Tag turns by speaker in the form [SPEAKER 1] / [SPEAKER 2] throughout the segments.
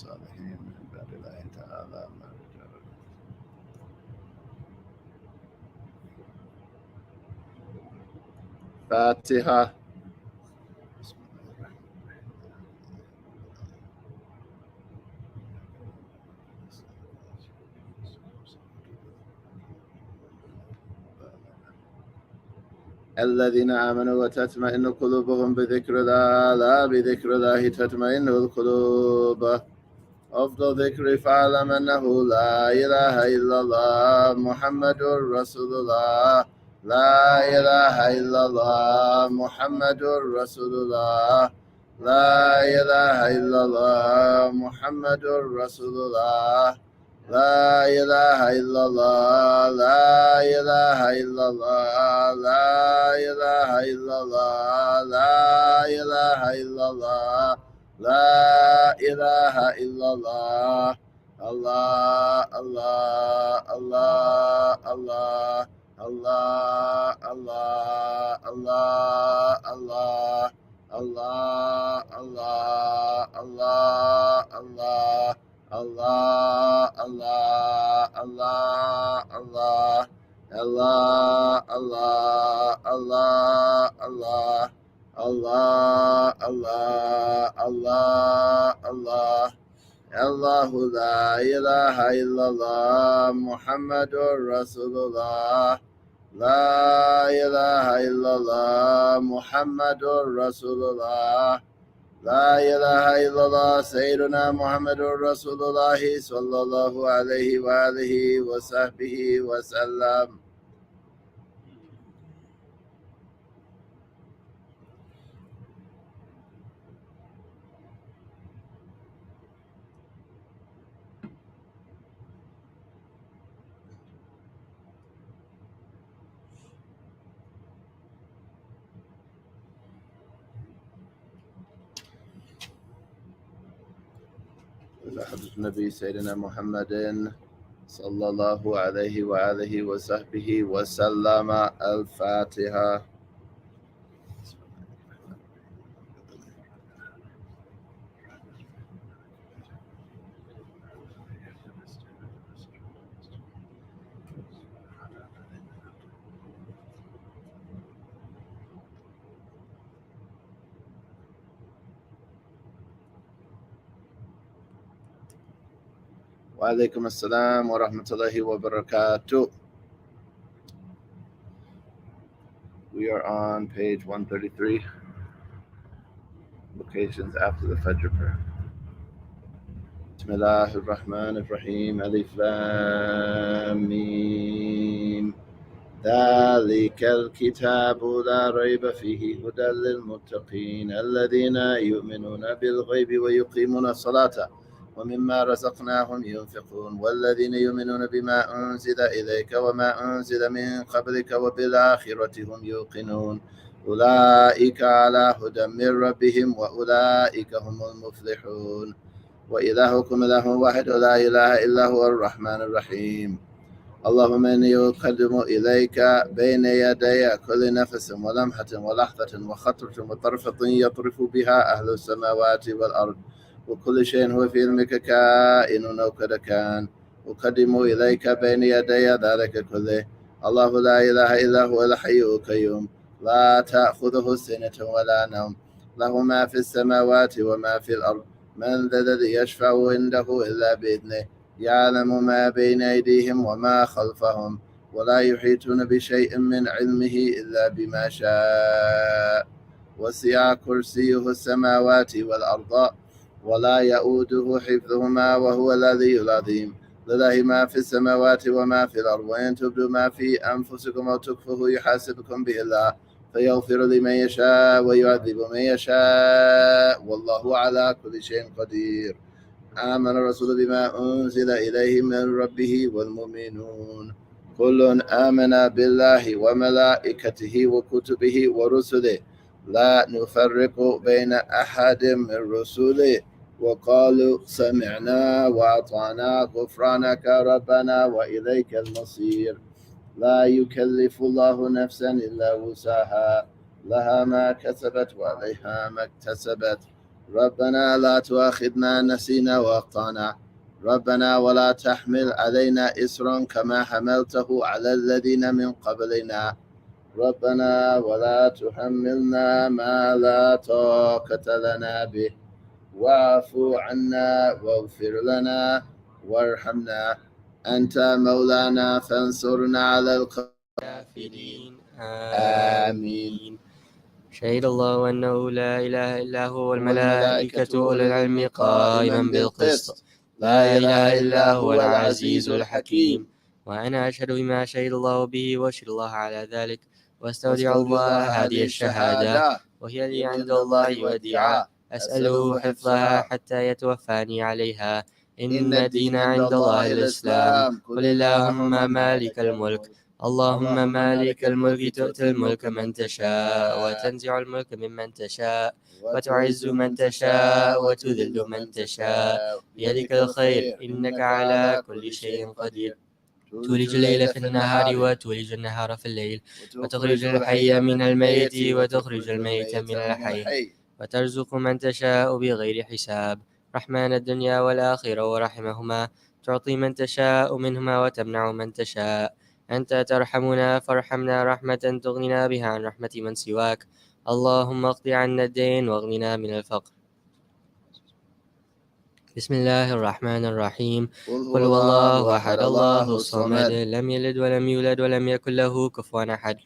[SPEAKER 1] الصالحين من عباد الله تعالى فاتحة. الذين آمنوا وتطمئن قلوبهم بذكر الله، لا بذكر الله تطمئن القلوب. أفضل ذكر فاعلم أنه لا إله إلا الله محمد رسول الله، لا إله إلا الله محمد رسول الله، لا إله إلا الله محمد رسول الله، لا إله إلا الله، لا إله إلا الله، لا إله إلا الله، لا إله إلا الله، لا إله إلا الله. الله الله الله الله الله الله الله الله الله الله الله الله Allah, Allah, Allah, Allah, Allah, Allah, Allah, Allah, Allah, Allah, Allah, Allah. Allahu la ilaha illallah Muhammadur Rasulullah. La ilaha illallah Muhammadur Rasulullah. لا إله إلا الله سيدنا محمد رسول الله صلى الله عليه وآله وصحبه وسلم. حضرة النبي سيدنا محمد صلى الله عليه وآله وصحبه وسلم. الفاتحة. وعليكم السلام ورحمة الله وبركاته. We are on page 133, locations after the Fajr prayer. بسم الله الرحمن الرحيم. ألف لام ميم. ذلك الكتاب لا ريب فيه هدى للمتقين الذين يؤمنون بالغيب ويقيمون الصلاة ومما رزقناهم ينفقون والذين يؤمنون بما أنزل إليك وما أنزل من قبلك وبالآخرة هم يوقنون أولئك على هدى من ربهم وأولئك هم المفلحون. وإلهكم إله واحد لا إله إلا هو الرحمن الرحيم. اللهم إني أقدم إليك بين يدي كل نفس ولمحة ولحظة وخطرة وطرفة يطرف بها أهل السماوات والأرض وكل شيء هو في علمك كائن أو قد كان. أقدم إليك بين يدي ذلك كله. الله لا إله إلا هو الحي القيوم لا تأخذه سنة ولا نوم له ما في السماوات وما في الأرض. من ذا الذي يشفع عنده إلا بإذنه يعلم ما بين أيديهم وما خلفهم ولا يحيطون بشيء من علمه إلا بما شاء. وسع كرسيه السماوات والأرض ولا يؤوده حفظهما وهو العلي العظيم. لله ما في السماوات وما في الأرض وإن تبدوا ما في أنفسكم أو تخفوه يحاسبكم به الله فيغفر لمن يشاء ويعذب من يشاء والله على كل شيء قدير. آمن الرسول بما أنزل إليه من ربه والمؤمنون كل آمن بالله وملائكته وكتبه ورسله لا نفرق بين أحد من رسله وقالوا سمعنا وأطعنا غفرانك ربنا وإليك المصير. لا يكلف الله نفسا إلا وسعها لها ما كسبت وعليها ما اكتسبت ربنا لا تؤاخذنا نسينا وأخطأنا ربنا ولا تحمل علينا إسرا كما حملته على الذين من قبلنا ربنا ولا تحملنا ما لا طاقة لنا به واعف عنا واغفر لنا وارحمنا أنت مولانا فانصرنا على الكافرين آمين.
[SPEAKER 2] شهد الله أنه لا إله إلا هو والملائكة أولو العلم قائما بالقسط لا إله إلا هو العزيز الحكيم. وأنا أشهد بما شهد الله به وأشهد الله على ذلك وأستودع الله هذه الشهادة وهي لي عند الله وديعة أسأله حفظها حتى يتوفاني عليها. إن الدين عند الله الإسلام. قل اللهم مالك الملك اللهم مالك الملك تؤتي الملك من تشاء وتنزع الملك ممن تشاء وتعز من تشاء وتذل من تشاء بيدك الخير إنك على كل شيء قدير. تولج الليل في النهار وتولج النهار في الليل وتخرج الحي من الميت وتخرج الميت من الحي وترزق من تشاء بغير حساب. رحمن الدنيا والآخرة ورحمهما تعطي من تشاء منهما وتمنع من تشاء. أنت ترحمنا فارحمنا رحمة تغننا بها عن رحمة من سواك. اللهم اقض عنا الدين واغننا من الفقر. بسم الله الرحمن الرحيم. قل هو الله أحد الله الصمد لم يلد ولم يولد ولم يكن له كفوا أحد.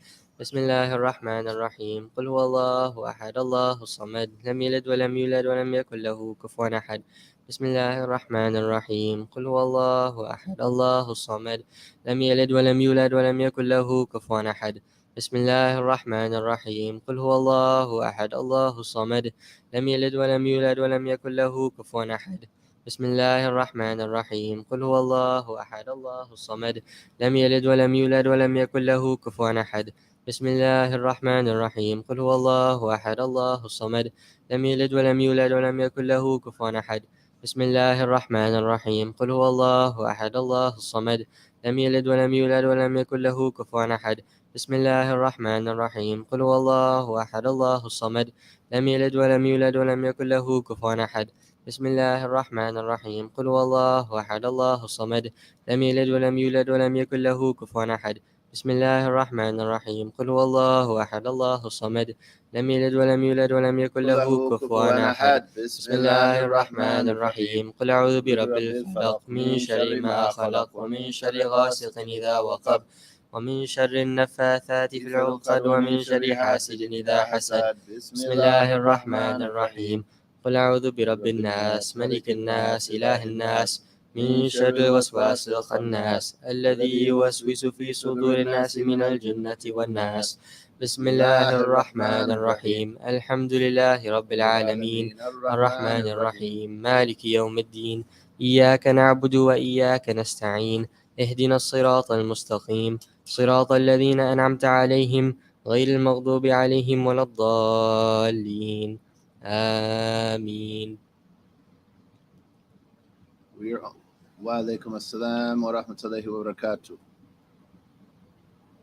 [SPEAKER 2] بسم الله الرحمن الرحيم. قل هو الله أحد الله الصمد لم يلد ولم يولد ولم يكن له كفوا أحد. بسم الله الرحمن الرحيم. قل هو الله أحد الله الصمد لم يلد ولم يولد ولم يكن له كفوا أحد. بسم الله الرحمن الرحيم. قل هو الله أحد الله الصمد لم يلد ولم يولد ولم يكن له كفوا أحد. بسم الله الرحمن الرحيم. قل هو الله أحد الله الصمد لم يلد ولم يولد ولم يكن له كفوا أحد. بسم الله الرحمن الرحيم. قل هو الله أحد الله الصمد لم يلد ولم يولد ولم يكن له كفوا أحد. بسم الله الرحمن الرحيم. قل هو الله أحد الله الصمد لم يلد ولم يولد ولم يكن له كفوا أحد. بسم الله الرحمن الرحيم. قل هو الله أحد الله الصمد لم يلد ولم يولد ولم يكن له كفوا أحد. بسم الله الرحمن الرحيم. قل هو الله أحد الله الصمد لم يلد ولم يولد ولم يكن له كفوا أحد. بسم الله الرحمن الرحيم. قل هو الله أحد الله الصمد لم يلد ولم يولد ولم يكن له كفوا أحد. بسم الله الرحمن الرحيم. قل أعوذ برب الفلق من شر ما خلق ومن شر غاسق إذا وقب ومن شر النفاثات في العقد ومن شر حاسد إذا حسد. بسم الله الرحمن الرحيم. قل أعوذ برب الناس ملك الناس إله الناس من شر الوسواس الخناس الذي يوسوس في صدور الناس من الجنة والناس. بسم الله الرحمن الرحيم. الحمد لله رب العالمين الرحمن الرحيم مالك يوم الدين إياك نعبد وإياك نستعين اهدنا الصراط المستقيم صراط الذين أنعمت عليهم غير المغضوب عليهم ولا الضالين آمين.
[SPEAKER 1] وعليكم السلام ورحمة الله وبركاته.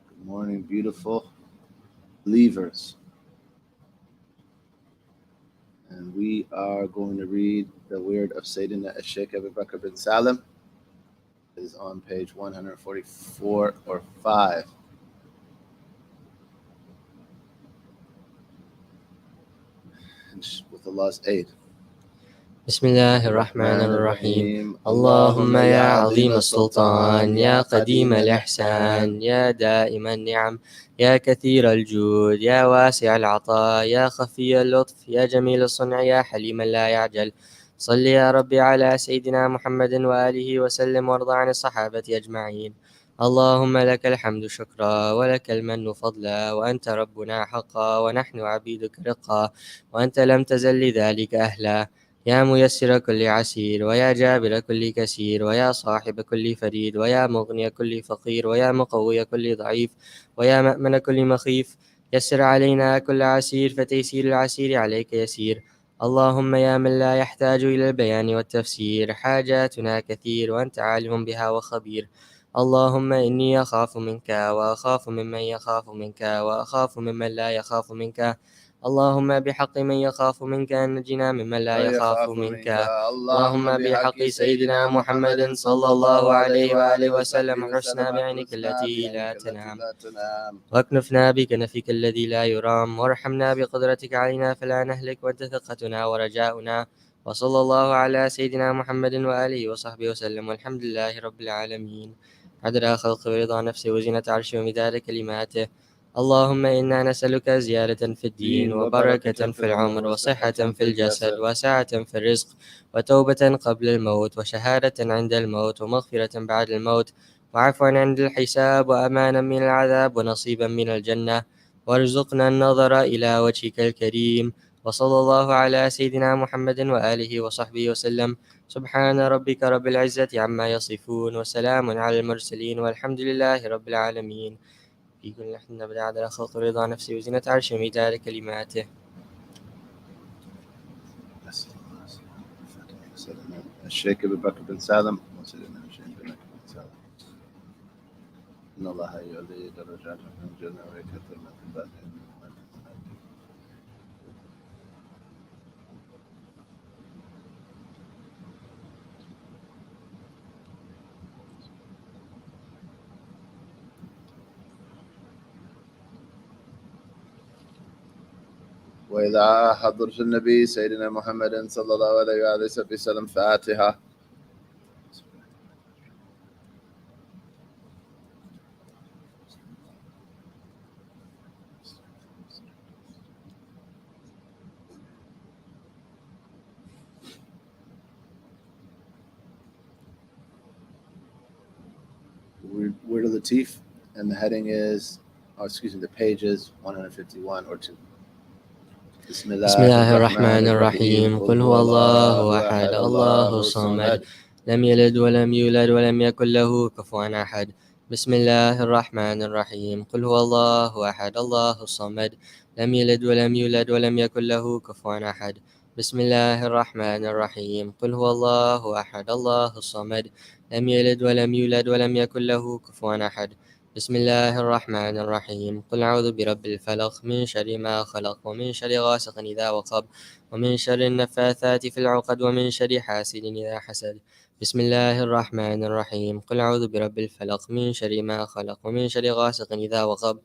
[SPEAKER 1] Good morning, beautiful believers. And we are going to read the word of Sayyidina Sheikh Abu Bakr bin Salim. It is on page 144 or 5. With Allah's aid.
[SPEAKER 2] بسم الله الرحمن الرحيم. اللهم يا عظيم السلطان يا قديم الإحسان يا دائم النعم يا كثير الجود يا واسع العطاء يا خفي اللطف يا جميل الصنع يا حليما لا يعجل صل يا ربي على سيدنا محمد وآله وسلم وارض عن الصحابة أجمعين. اللهم لك الحمد شكرا ولك المن فضلا وأنت ربنا حقا ونحن عبيدك رقا وأنت لم تزل لذلك أهلا. يا ميسر كل عسير ويا جابر كل كسير ويا صاحب كل فريد ويا مغني كل فقير ويا مقوي كل ضعيف ويا مأمن كل مخيف يسر علينا كل عسير فتيسير العسير عليك يسير. اللهم يا من لا يحتاج إلى البيان والتفسير حاجاتنا كثير وأنت عالم بها وخبير. اللهم إني أخاف منك وأخاف ممن يخاف منك وأخاف ممن لا يخاف منك. اللهم بحق من يخاف منك أن نجنا ممن لا يخاف منك. اللهم بحق سيدنا محمد صلى الله عليه وآله وسلم احرسنا بعينك التي لا تنام، واكنفنا بكنفك الذي لا يرام، وارحمنا بقدرتك علينا فلا نهلك، وانت ثقتنا ورجاؤنا. وصلى الله على سيدنا محمد وآله وصحبه وسلم، والحمد لله رب العالمين. عدد خلق ورضا نفسه وزنة عرشه ومداد كلماته. اللهم إنا نسألك زيادة في الدين، وبركة في العمر، وصحة في الجسد، وسعة في الرزق، وتوبة قبل الموت، وشهادة عند الموت، ومغفرة بعد الموت، وعفوا عند الحساب، وأمانا من العذاب، ونصيبا من الجنة، وارزقنا النظر إلى وجهك الكريم. وصلى الله على سيدنا محمد وآله وصحبه وسلم. سبحان ربك رب العزة عما يصفون، وسلام على المرسلين، والحمد لله رب العالمين. في كل لحظة نبدأ عدد خلق رضا نفسي وزنة عرش ومداد كلماته.
[SPEAKER 1] الشيخ أبي بكر بن سالم إن الله يعلي درجات من الجنة ويكثر من عباده. وإذا حضرة النبي سيدنا محمد صلى الله عليه وآله وسلم فاتحة. We're to the Latif, and the heading is, the page is 151 or 2. بسم
[SPEAKER 2] الله الرحمن الرحيم. قل هو الله أحد الله الصمد لم يلد ولم يولد ولم يكن له كفوا أحد. بسم الله الرحمن الرحيم. قل هو الله أحد الله الصمد لم يلد ولم يولد ولم يكن له كفوا أحد. بسم الله الرحمن الرحيم. قل هو الله أحد الله الصمد لم يلد ولم يولد ولم يكن له كفوا أحد. بسم الله الرحمن الرحيم. قل أعوذ برب الفلق من شر ما خلق، ومن شر غاسق إذا وقب، ومن شر النفاثات في العقد، ومن شر حاسد إذا حسد. بسم الله الرحمن الرحيم. قل أعوذ برب الفلق من شر ما خلق، ومن شر غاسق إذا وقب،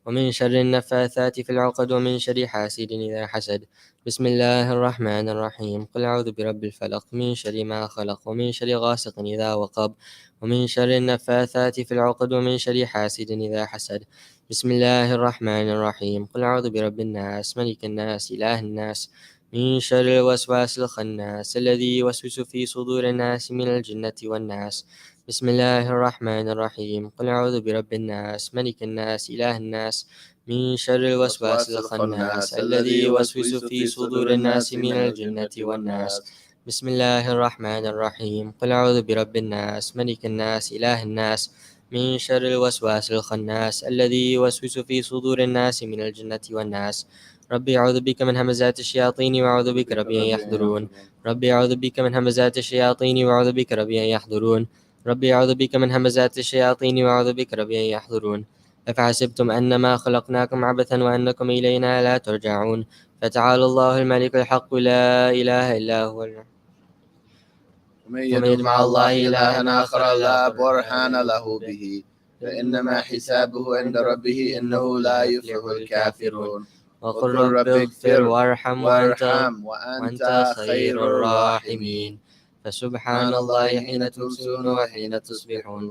[SPEAKER 2] ومن شر النفاثات في العقد، ومن شر حاسد إذا حسد. بسم الله الرحمن الرحيم. قل أعوذ برب الفلق من شر ما خلق، ومن شر غاسق إذا وقب، ومن شر النفاثات في العقد، ومن شر حاسد إذا حسد. بسم الله الرحمن الرحيم. قل أعوذ برب الناس ملك الناس إله الناس من شر الوسواس الخناس الذي يوسوس في صدور الناس من الجنة والناس. بسم الله الرحمن الرحيم. قل أعوذ برب الناس ملك الناس إله الناس من شر الوسواس الخناس الذي يوسوس في صدور الناس من الجنة والناس. بسم الله الرحمن الرحيم. قل أعوذ برب الناس ملك الناس إله الناس من شر الوسواس الخناس الذي يوسوس في صدور الناس من الجنة والناس. ربي أعوذ بك من همزات الشياطين وأعوذ بك ربي أن يحضرون. ربي أعوذ بك من همزات الشياطين وأعوذ بك ربي أن يحضرون. ربي أعوذ بك من همزات الشياطين وأعوذ بك ربي أن يحضرون. أفحسبتم أنما خلقناكم عبثا وأنكم إلينا لا ترجعون. فتعالى الله الملك الحق لا إله إلا هو.
[SPEAKER 1] ومن يدع مع الله إلها آخر لا برهان له به فإنما حسابه عند ربه إنه لا يفلح الكافرون.
[SPEAKER 2] وقل رب اغفر وارحم وأنت خير الراحمين. فسبحان الله حين تمسون وحين تصبحون،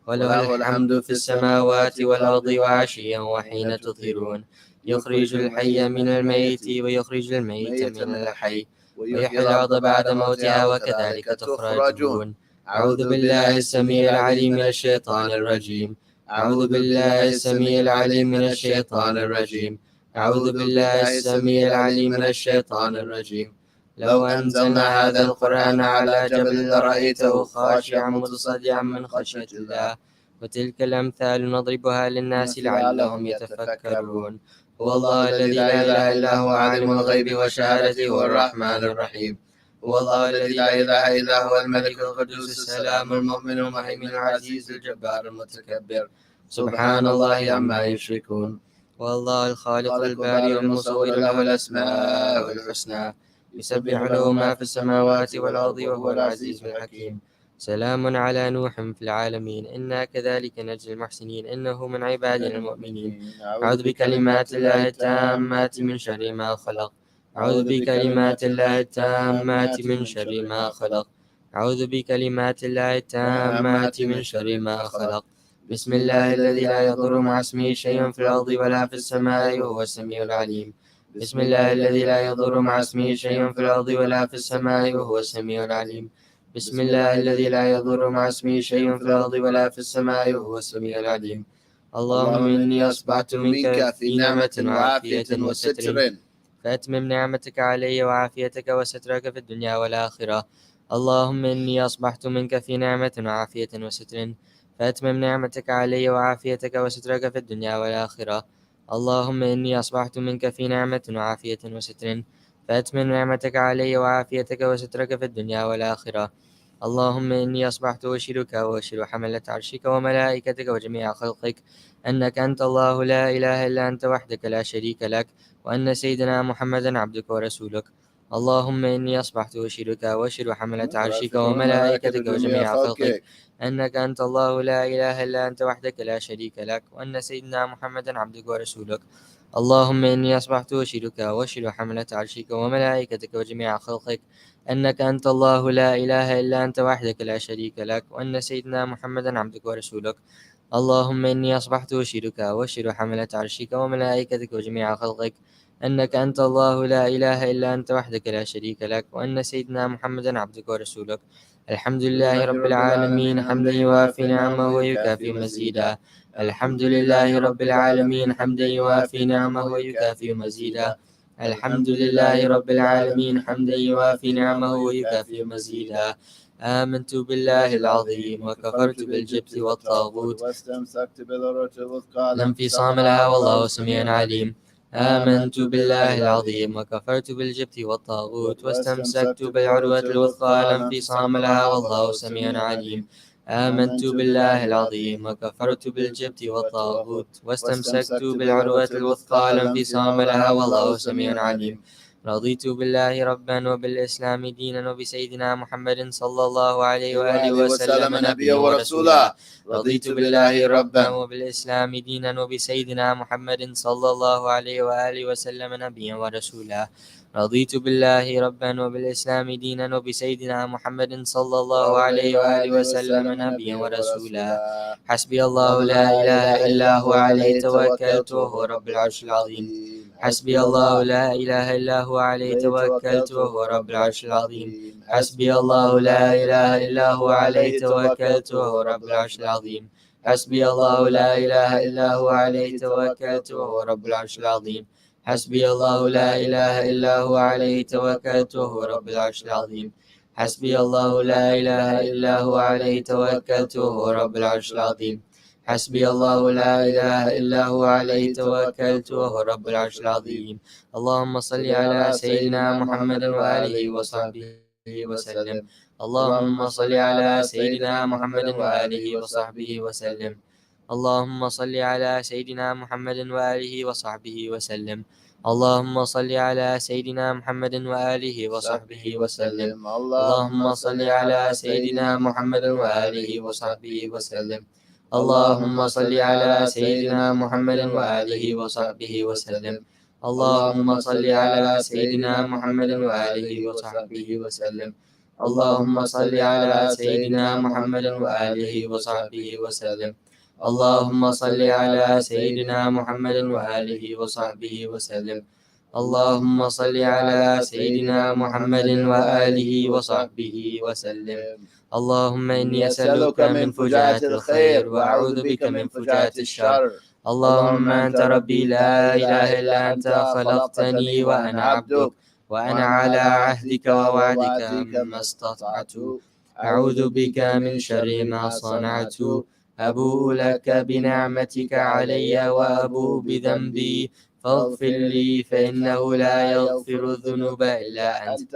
[SPEAKER 2] وله الحمد في السماوات والأرض وعشيا وحين تظهرون. يخرج الحي من الميت ويخرج الميت من الحي ويحيي الأرض بعد موتها وكذلك تخرجون. أعوذ بالله السميع العليم من الشيطان الرجيم. أعوذ بالله السميع العليم من الشيطان الرجيم. أعوذ بالله السميع العليم من الشيطان الرجيم. لو أنزلنا هذا القرآن على جبل لرأيته خاشعا متصدعا من خشية الله. وتلك الأمثال نضربها للناس لعلهم يتفكرون. هو الله الذي لا إله إلا هو عالم الغيب والشهادة هو الرحمن الرحيم. هو الله الذي لا إله إلا هو الملك القدوس السلام المؤمن المهيمن العزيز الجبار المتكبر. سبحان الله عما يشركون. والله الخالق الباري المصور له الأسماء الحسنى يسبح له ما في السماوات والأرض وهو العزيز الحكيم. سلام على نوح في العالمين إنا كذلك نجزي المحسنين إنه من عبادنا المؤمنين. أعوذ بكلمات الله التامات من شر ما خلق. أعوذ بكلمات الله التامات من شر ما خلق. أعوذ بكلمات الله التامات من شر ما خلق. بسم الله الذي لا يضر مع اسمه شيء في الأرض ولا في السماء وهو السميع العليم. بسم الله الذي لا يضر مع اسمه شيء في الأرض ولا في السماء وهو السميع العليم. بسم الله الذي لا يضر مع اسمه شيء في الأرض ولا في السماء وهو السميع العليم. اللهم إني أصبحت منك في نعمة وعافية وستر فأتمم نعمتك علي وعافيتك وسترك في الدنيا والآخرة. اللهم إني أصبحت منك في نعمة وعافية وستر فأتمم نعمتك علي وعافيتك وسترك في الدنيا والآخرة. اللهم إني أصبحت منك في نعمة وعافية وستر فأتمم نعمتك علي وعافيتك وسترك في الدنيا والآخرة. اللهم إني أصبحت أشهدك وأشهد حملة عرشك وملائكتك وجميع خلقك أنك أنت الله لا إله إلا أنت وحدك لا شريك لك وأن سيدنا محمدا عبدك ورسولك. اللهم إني أصبحت أشهدك وأشهد حملة عرشك وملائكتك وجميع خلقك أنك أنت الله لا إله إلا أنت وحدك لا شريك لك وأن سيدنا محمدا عبدك ورسولك. اللهم إني أصبحت أشهدك وأشهد حملة عرشك وملائكتك وجميع خلقك أنك أنت الله لا إله إلا أنت وحدك لا شريك لك وأن سيدنا محمدا عبدك ورسولك. اللهم إني أصبحت أشهدك وأشهد حملة عرشك وملائكتك وجميع خلقك أنك أنت الله لا إله إلا أنت وحدك لا شريك لك وأن سيدنا محمدا عبدك ورسولك. الحمد لله رب العالمين حمدا يوافي نعمه ويكافي مزيدا. الحمد لله رب العالمين حمدا يوافي نعمه ويكافي مزيدا. الحمد لله رب العالمين حمدا يوافي نعمه ويكافي مزيدا. آمنت بالله العظيم وكفرت بالجبت والطاغوت
[SPEAKER 1] واستمسكت بالعروة الوثقى
[SPEAKER 2] لا انفصام لها والله سميع عليم. آمنت بالله العظيم وكفرت بالجبت والطاغوت واستمسكت بالعروة الوثقى لا انفصام لها والله سميع عليم. آمنت بالله العظيم وكفرت بالجبت والطاغوت واستمسكت بالعروة الوثقى لا انفصام لها والله سميع عليم. رضيت بالله ربا وبالإسلام دينا وبسيدنا محمد صلى الله عليه وآله وسلم نبيا ورسولا. رضيت بالله ربا وبالإسلام دينا وبسيدنا محمد صلى الله عليه وآله وسلم نبيا ورسولا. رضيت بالله ربا وبالإسلام دينا وبسيدنا محمد صلى الله عليه وآله وسلم نبيا ورسولا. حسبي الله لا إله إلا هو عليه توكلت وهو رب العرش العظيم. حسبي الله لا إله إلا هو عليه توكلت وهو رب العرش العظيم. حسبي الله لا إله إلا هو عليه توكلت وهو رب العرش العظيم. حسبي الله لا إله إلا هو عليه توكلت وهو رب العرش العظيم. حسبي الله لا إله إلا هو عليه توكلت وهو رب العرش العظيم. حسبي الله لا إله إلا هو عليه توكلت وهو رب العرش العظيم. حسبي الله لا إله إلا هو عليه توكلت وهو رب العرش العظيم. اللهم صل على سيدنا محمد وآله وصحبه وسلم. اللهم صل على سيدنا محمد وآله وصحبه وسلم. اللهم صل على سيدنا محمد وآله وصحبه وسلم. اللهم صل على سيدنا محمد وآله وصحبه وسلم. اللهم صل على سيدنا محمد وآله وصحبه وسلم. اللهم صل على سيدنا محمد وآله وصحبه وسلم. اللهم صل على سيدنا محمد وآله وصحبه وسلم. اللهم صل على سيدنا محمد وآله وصحبه وسلم. اللهم صل على سيدنا محمد وآله وصحبه وسلم. اللهم صل على سيدنا محمد وآله وصحبه وسلم. اللهم إني أسألك من فجاءة الخير وأعوذ بك من فجاءة الشر. اللهم أنت ربي لا إله إلا أنت خلقتني وأنا عبدك وأنا على عهدك ووعدك ما استطعت. أعوذ بك من شر ما صنعت. أبوء لك بنعمتك علي وأبوء بذنبي فاغفر لي فإنه لا يغفر الذنوب إلا أنت.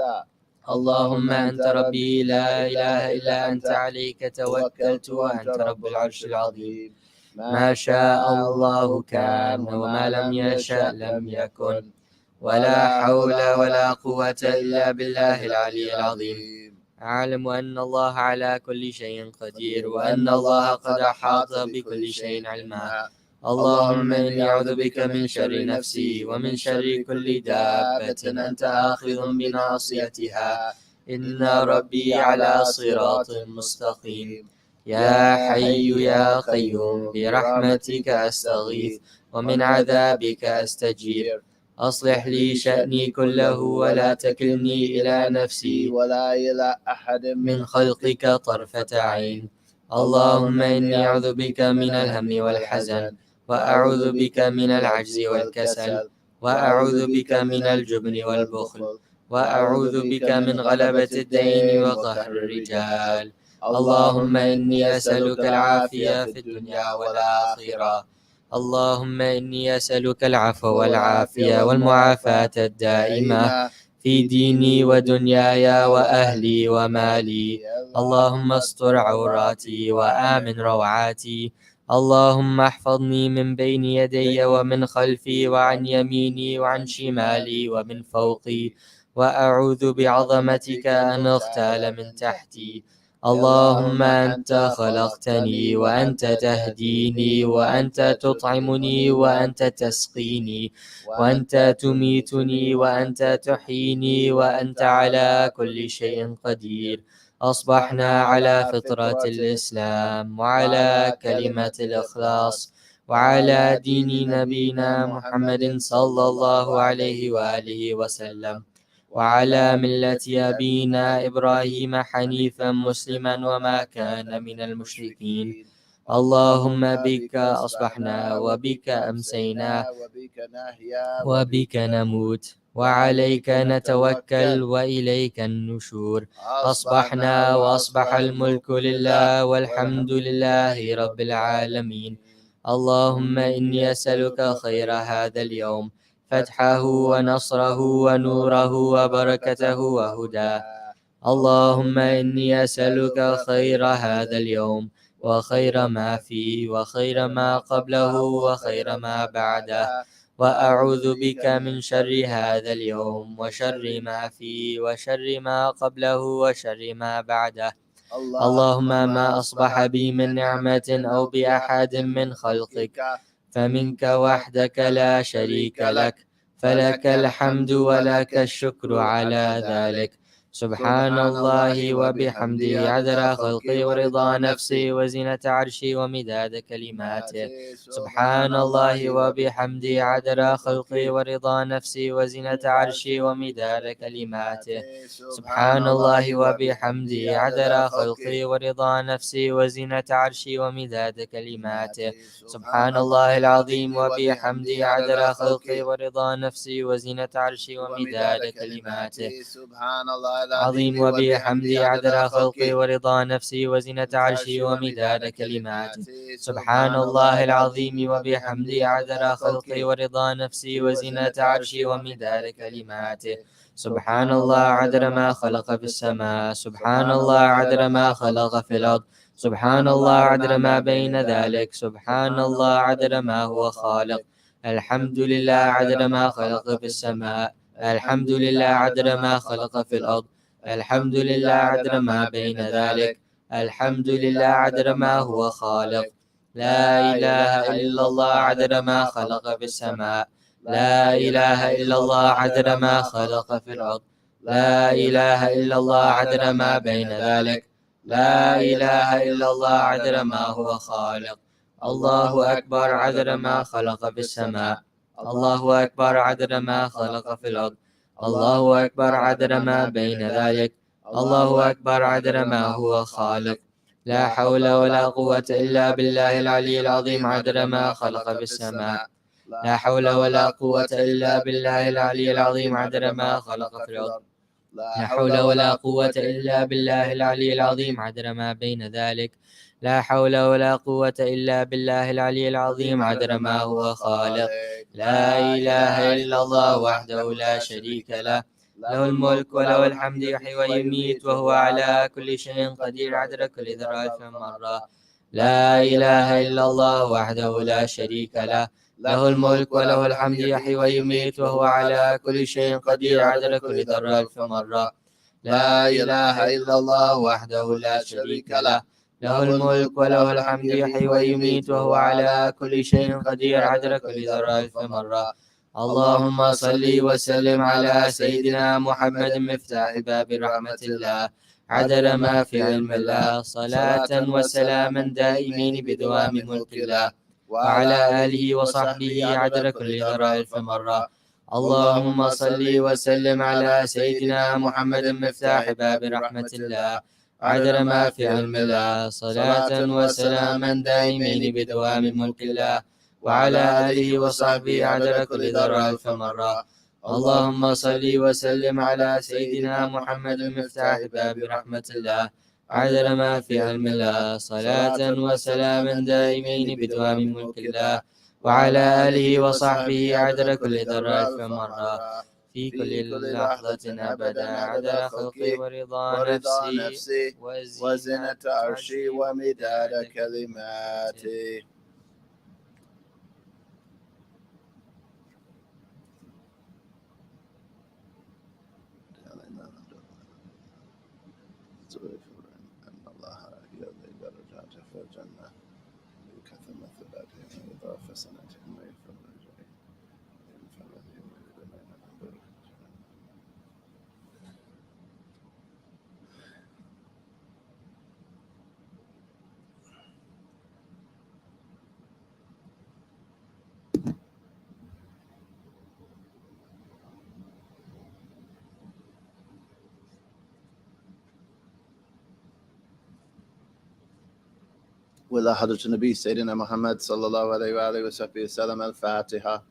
[SPEAKER 2] اللهم أنت ربي لا إله إلا أنت عليك توكلت وأنت رب العرش العظيم. ما شاء الله كان وما لم يشأ لم يكن ولا حول ولا قوة إلا بالله العلي العظيم. أعلم أن الله على كل شيء قدير وأن الله قد أحاط بكل شيء علما. اللهم إني أعوذ بك من شر نفسي ومن شر كل دابة أنت آخذ بناصيتها إن ربي على صراط مستقيم. يا حي يا قيوم برحمتك أستغيث ومن عذابك أستجير. أصلح لي شأني كله ولا تكلني إلى نفسي
[SPEAKER 1] ولا إلى أحد
[SPEAKER 2] من خلقك طرفة عين. اللهم إني أعوذ بك من الهم والحزن وأعوذ بك من العجز والكسل وأعوذ بك من الجبن والبخل وأعوذ بك من غلبة الدين وقهر الرجال. اللهم إني أسألك العافية في الدنيا والآخرة. اللهم إني أسألك العفو والعافية والمعافاة الدائمة في ديني ودنياي وأهلي ومالي. اللهم استر عوراتي وآمن روعاتي. اللهم احفظني من بين يدي ومن خلفي وعن يميني وعن شمالي ومن فوقي وأعوذ بعظمتك أن أغتال من تحتي. اللهم أنت خلقتني وأنت تهديني وأنت تطعمني وأنت تسقيني وأنت تميتني وأنت تحييني وأنت على كل شيء قدير. أصبحنا على فطرة الإسلام وعلى كلمة الإخلاص وعلى دين نبينا محمد صلى الله عليه وآله وسلم وعلى ملة أبينا إبراهيم حنيفا مسلما وما كان من المشركين. اللهم بك أصبحنا وبك أمسينا
[SPEAKER 1] وبك نحيا
[SPEAKER 2] وبك نموت وعليك نتوكل وإليك النشور. أصبحنا وأصبح الملك لله والحمد لله رب العالمين. اللهم إني أسألك خير هذا اليوم فتحه ونصره ونوره وبركته وهداه. اللهم إني أسألك خير هذا اليوم وخير ما فيه وخير ما قبله وخير ما بعده وأعوذ بك من شر هذا اليوم وشر ما فيه وشر ما قبله وشر ما بعده. اللهم ما أصبح بي من نعمة أو بأحد من خلقك فمنك وحدك لا شريك لك فلك الحمد ولك الشكر على ذلك. سبحان الله وبحمده عدد خلقي ورضا نفسي وزنة عرشي ومداد كلماته. سبحان الله وبحمده عدد خلقي ورضا نفسي وزنة عرشي ومداد كلماته. سبحان الله وبحمده عدد خلقي ورضا نفسي وزنة عرشي ومداد كلماته. سبحان الله العظيم وبحمده عدد خلقي ورضا نفسي وزنة عرشي ومداد كلماته.
[SPEAKER 1] سبحان الله
[SPEAKER 2] العظيم وبحمده عدد خلقي ورضا نفسي وزنة عرشي ومداد كلماته. سبحان الله العظيم وبحمده عدد خلقي ورضا نفسي وزنة عرشي ومداد كلماته. سبحان الله عدد ما خلق في السماء. سبحان الله عدد ما خلق في الأرض. سبحان الله عدد ما بين ذلك. سبحان الله عدد ما هو خالق. الحمد لله عدد ما خلق في السماء. الحمد لله عدد ما خلق في الأرض. الحمد لله عدد ما بين ذلك. الحمد لله عدد ما هو خالق. لا إله إلا الله عدد ما خلق في السماء. لا إله إلا الله عدد ما خلق في الأرض. لا إله إلا الله عدد ما بين ذلك. لا إله إلا الله عدد ما هو خالق. الله أكبر عدد ما خلق في السماء. الله أكبر عدد ما خلق في الأرض. الله أكبر عدد ما بين ذلك. الله أكبر عدد ما هو خالق. لا حول ولا قوة إلا بالله العلي العظيم عدد ما خلق في السماء. لا حول ولا قوة إلا بالله العلي العظيم عدد ما خلق في الأرض. لا حول ولا قوة إلا بالله العلي العظيم عدد ما بين ذلك. لا حول ولا قوة إلا بالله العلي العظيم عدد ما هو خالق. لا إله إلا الله وحده لا شريك له له الملك وله الحمد يحيي ويميت وهو على كل شيء قدير عدد كل ذرة ألف مرة. لا إله إلا الله وحده لا شريك له، له الملك وله الحمد يحيي ويميت وهو على كل شيء قدير عدد كل ذرة ألف مرة. لا إله إلا الله وحده لا شريك له، له الملك وله الحمد يحيي ويميت وهو على كل شيء قدير عدد كل ذرة ألف مرة. اللهم صل وسلم على سيدنا محمد مفتاح باب رحمة الله عدد ما في علم الله، صلاة وسلاما دائمين بدوام ملك الله، وعلى آله وصحبه عدد كل ذرة ألف مرة. اللهم صل وسلم على سيدنا محمد مفتاح باب رحمة الله عدد ما في علم الله، صلاة وسلاما دائمين بدوام ملك الله، وعلى آله وصحبه عدد كل ذرة ألف مرة. اللهم صل وسلم على سيدنا محمد مفتاح باب رحمة الله عدد ما في علم الله، صلاة وسلاما دائمين بدوام ملك الله، وعلى آله وصحبه عدد كل ذرة ألف مرة، في كل لحظة أبدا عدد خلقي ورضا نفسي
[SPEAKER 1] وزنة عرشي ومداد كلماتي. وإلى حضرة النبي سيدنا محمد صلى الله عليه وآله وصحبه وسلم. الفاتحة.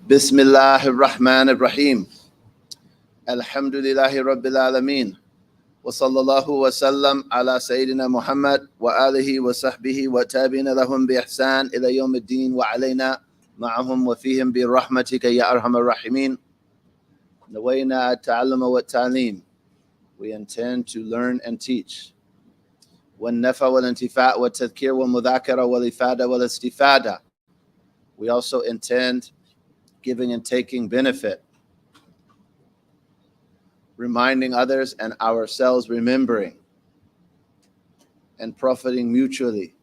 [SPEAKER 1] بسم الله الرحمن الرحيم. الحمد لله رب العالمين، وصلى الله وسلم على سيدنا محمد وآله وصحبه وتابعين لهم بإحسان إلى يوم الدين، وعلينا معهم وفيهم برحمتك يا أرحم الراحمين. نوينا التعلم والتعليم. We intend to learn and teach. والنفع والانتفاع والتذكير والمذاكرة والإفادة والاستفادة. We also intend giving and taking benefit, reminding others and ourselves remembering, and profiting mutually.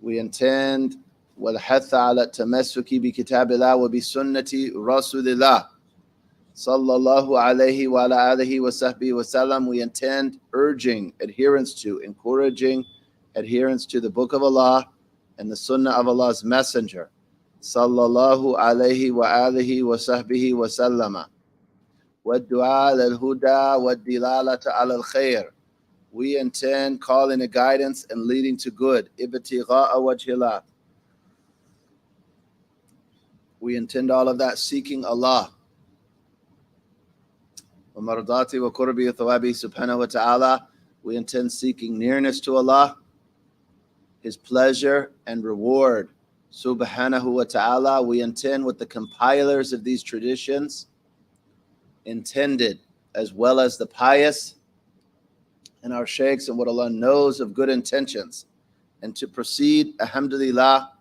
[SPEAKER 1] We intend والحث على التمسك بكتاب الله وبسنة رسول الله صلى الله عليه وعلى آله وصحبه وسلم. We intend urging adherence to, encouraging adherence to the Book of Allah and the Sunnah of Allah's Messenger sallallahu alayhi wa alihi wa sahbihi wa sallama. وَالدُّعَاء لِلْهُدَى وَالدِّلَالَةَ عَلَى الْخَيْرِ. We intend calling a guidance and leading to good. ابتغاء وجه الله. We intend all of that seeking Allah. وَمَرْضَاتِ وَقُرْبِ وَثَوَابِهِ سُبْحَانَهُ وَتَعَالَى. We intend seeking nearness to Allah, His pleasure and reward. Subhanahu wa ta'ala. We intend what the compilers of these traditions intended, as well as the pious and our sheikhs, and what Allah knows of good intentions. And to proceed, alhamdulillah,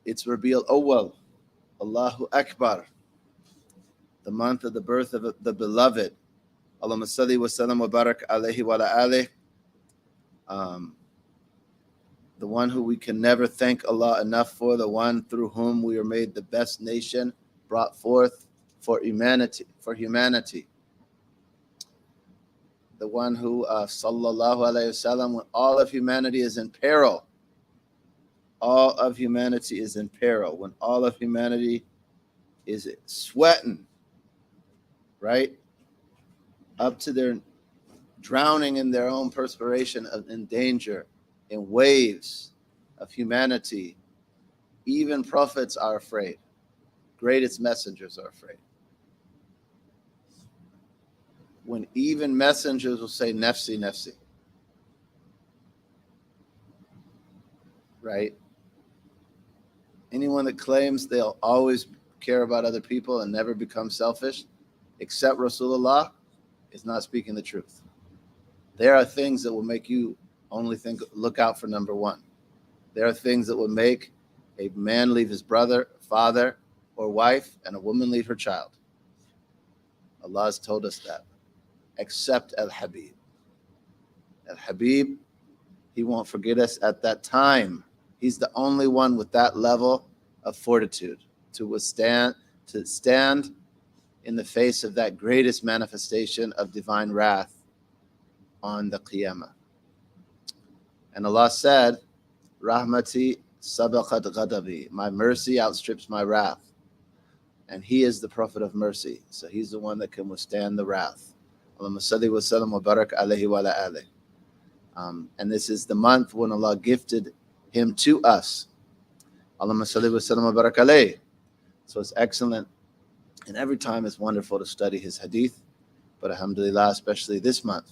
[SPEAKER 1] it's Rabiul Awwal, Allahu Akbar, the month of the birth of the beloved. Allahumma salli wa sallam wa barak alayhi wa ala alih. The one who we can never thank Allah enough for, the one through whom we are made the best nation brought forth for humanity. The one who, sallallahu alayhi wasallam, when all of humanity is in peril, all of humanity is in peril, when all of humanity is sweating, right, up to their drowning in their own perspiration, in danger, in waves of humanity, even prophets are afraid. Greatest messengers are afraid. When even messengers will say, nafsi, nafsi. Right? Anyone that claims they'll always care about other people and never become selfish, except Rasulullah, is not speaking the truth. There are things that will make you only look out for number one. There are things that will make a man leave his brother, father, or wife, and a woman leave her child. Allah has told us that. Except Al-Habib. Al-Habib, he won't forget us at that time. He's the only one with that level of fortitude to stand in the face of that greatest manifestation of divine wrath on the Qiyamah. And Allah said, Rahmati sabaqat ghadabi. My mercy outstrips my wrath. And he is the Prophet of mercy. So he's the one that can withstand the wrath. Allahumma salli wa sallam wa barak alayhi wa ala alayhi. And this is the month when Allah gifted him to us. Allahumma salli wa sallam wa barak alayhi. So it's excellent. And every time it's wonderful to study his hadith. But alhamdulillah, especially this month.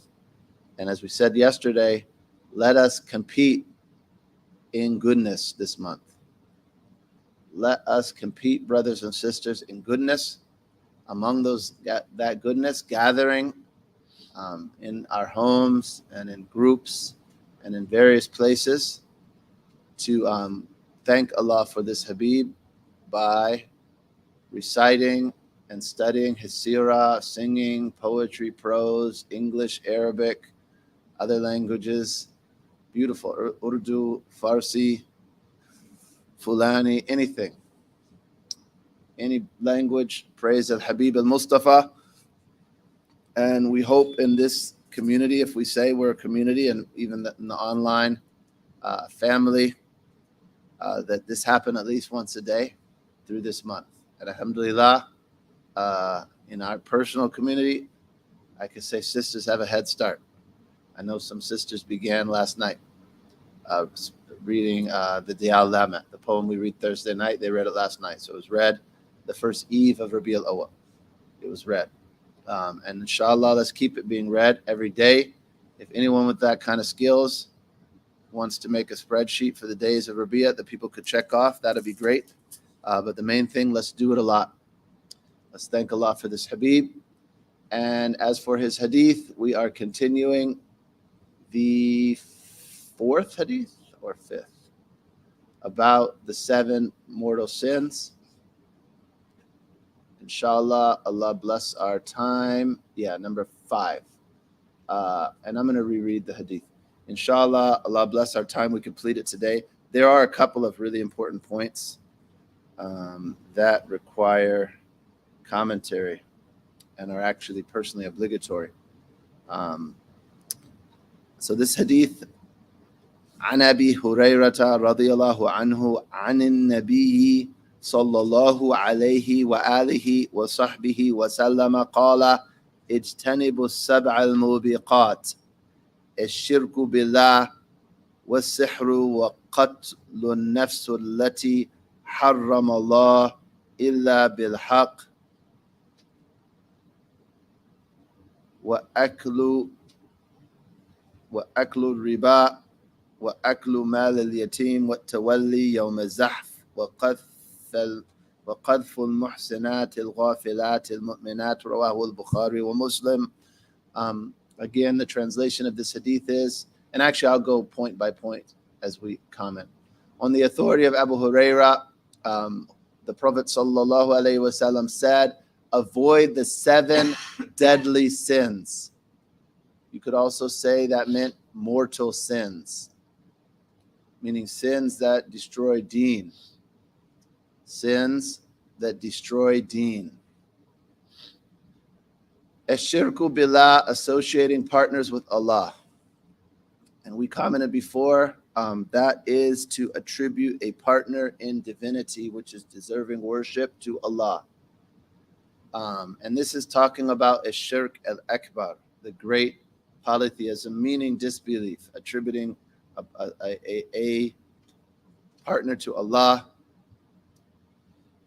[SPEAKER 1] And as we said yesterday, let us compete in goodness this month. Let us compete, brothers and sisters, in goodness. Among that goodness, gathering in our homes and in groups and in various places to thank Allah for this Habib by reciting and studying his seerah, singing, poetry, prose, English, Arabic, other languages, beautiful, Urdu, Farsi, Fulani, anything. Any language, praise Al-Habib Al-Mustafa. And we hope in this community, if we say we're a community and even in the online family, that this happen at least once a day through this month. And alhamdulillah, in our personal community, I could say sisters have a head start. I know some sisters began last night reading the Al-Rahma, the poem we read Thursday night. They read it last night. So it was read the first eve of Rabi al-Awwal. It was read. And inshallah, let's keep it being read every day. If anyone with that kind of skills wants to make a spreadsheet for the days of Rabi'ah that people could check off, that'd be great. But the main thing, let's do it a lot. Let's thank Allah for this Habib. And as for his hadith, we are continuing the fourth hadith or fifth about the 7 mortal sins. Inshallah, Allah bless our time. Yeah, number 5. And I'm going to reread the hadith. Inshallah, Allah bless our time. We complete it today. There are a couple of really important points that require commentary and are actually personally obligatory. So this hadith, عن أبي هريرة رضي الله عنه عن النبي صلى الله عليه وآله وصحبه وسلم قال اجتنبوا السبع الموبقات الشرك بالله والسحر وقتل النفس التي حرم الله إلا بالحق وأكل الربا وأكل مال اليتيم والتولي يوم الزحف وقذف المحسنات الغافلات المؤمنات رواه البخاري ومسلم. Again, the translation of this hadith is, and actually I'll go point by point as we comment. On the authority of Abu Huraira, the Prophet sallallahu alaihi wasallam said, avoid the 7 deadly sins. You could also say that meant mortal sins, meaning sins that destroy deen. Sins that destroy deen. Ashirku billah, associating partners with Allah. And we commented before, that is to attribute a partner in divinity, which is deserving worship, to Allah. And this is talking about ashirk al-akbar, the great polytheism, meaning disbelief, attributing a partner to Allah,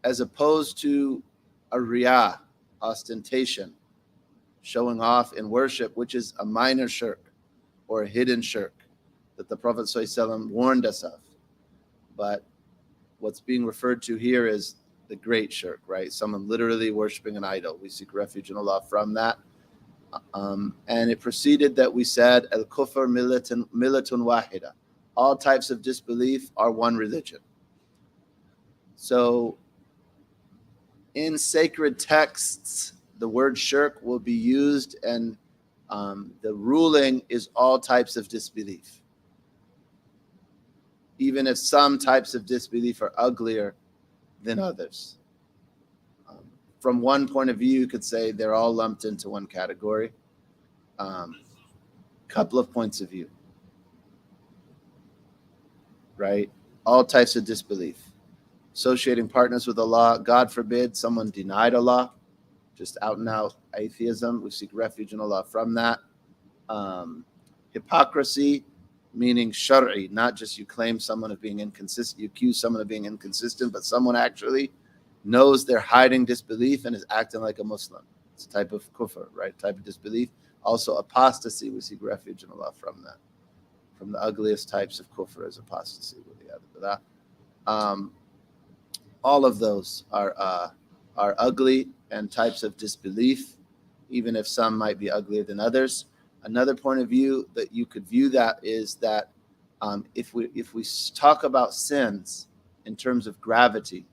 [SPEAKER 1] as opposed to a riyah, ostentation, showing off in worship, which is a minor shirk or a hidden shirk that the Prophet ﷺ warned us of. But what's being referred to here is the great shirk, right? Someone literally worshiping an idol. We seek refuge in Allah from that. And it proceeded that we said, al-kufr millatun wahida. All types of disbelief are one religion. So in sacred texts, the word shirk will be used, and the ruling is all types of disbelief. Even if some types of disbelief are uglier than others. From one point of view, you could say they're all lumped into one category. Couple of points of view, right? All types of disbelief. Associating partners with Allah, God forbid someone denied Allah, just out and out atheism. We seek refuge in Allah from that. Hypocrisy, meaning shar'i, not just you claim someone of being inconsistent, you accuse someone of being inconsistent, but someone actually knows they're hiding disbelief and is acting like a Muslim. It's a type of kufr, right? Type of disbelief. Also apostasy, we seek refuge in Allah from that. From the ugliest types of kufr is apostasy. All of those are ugly and types of disbelief, even if some might be uglier than others. Another point of view that you could view that is that if we talk about sins in terms of gravity,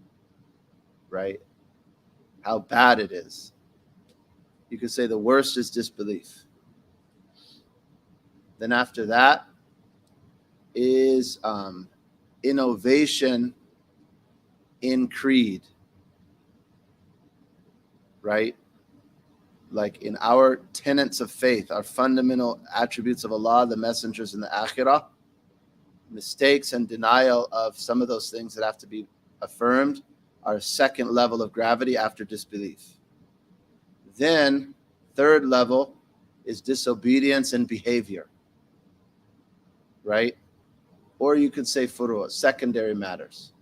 [SPEAKER 1] right, how bad it is, you could say the worst is disbelief. Then after that is innovation in creed, right? Like in our tenets of faith, our fundamental attributes of Allah, the messengers, and the akhirah, mistakes and denial of some of those things that have to be affirmed are a second level of gravity after disbelief. Then, third level is disobedience and behavior, right? Or you could say furu', secondary matters.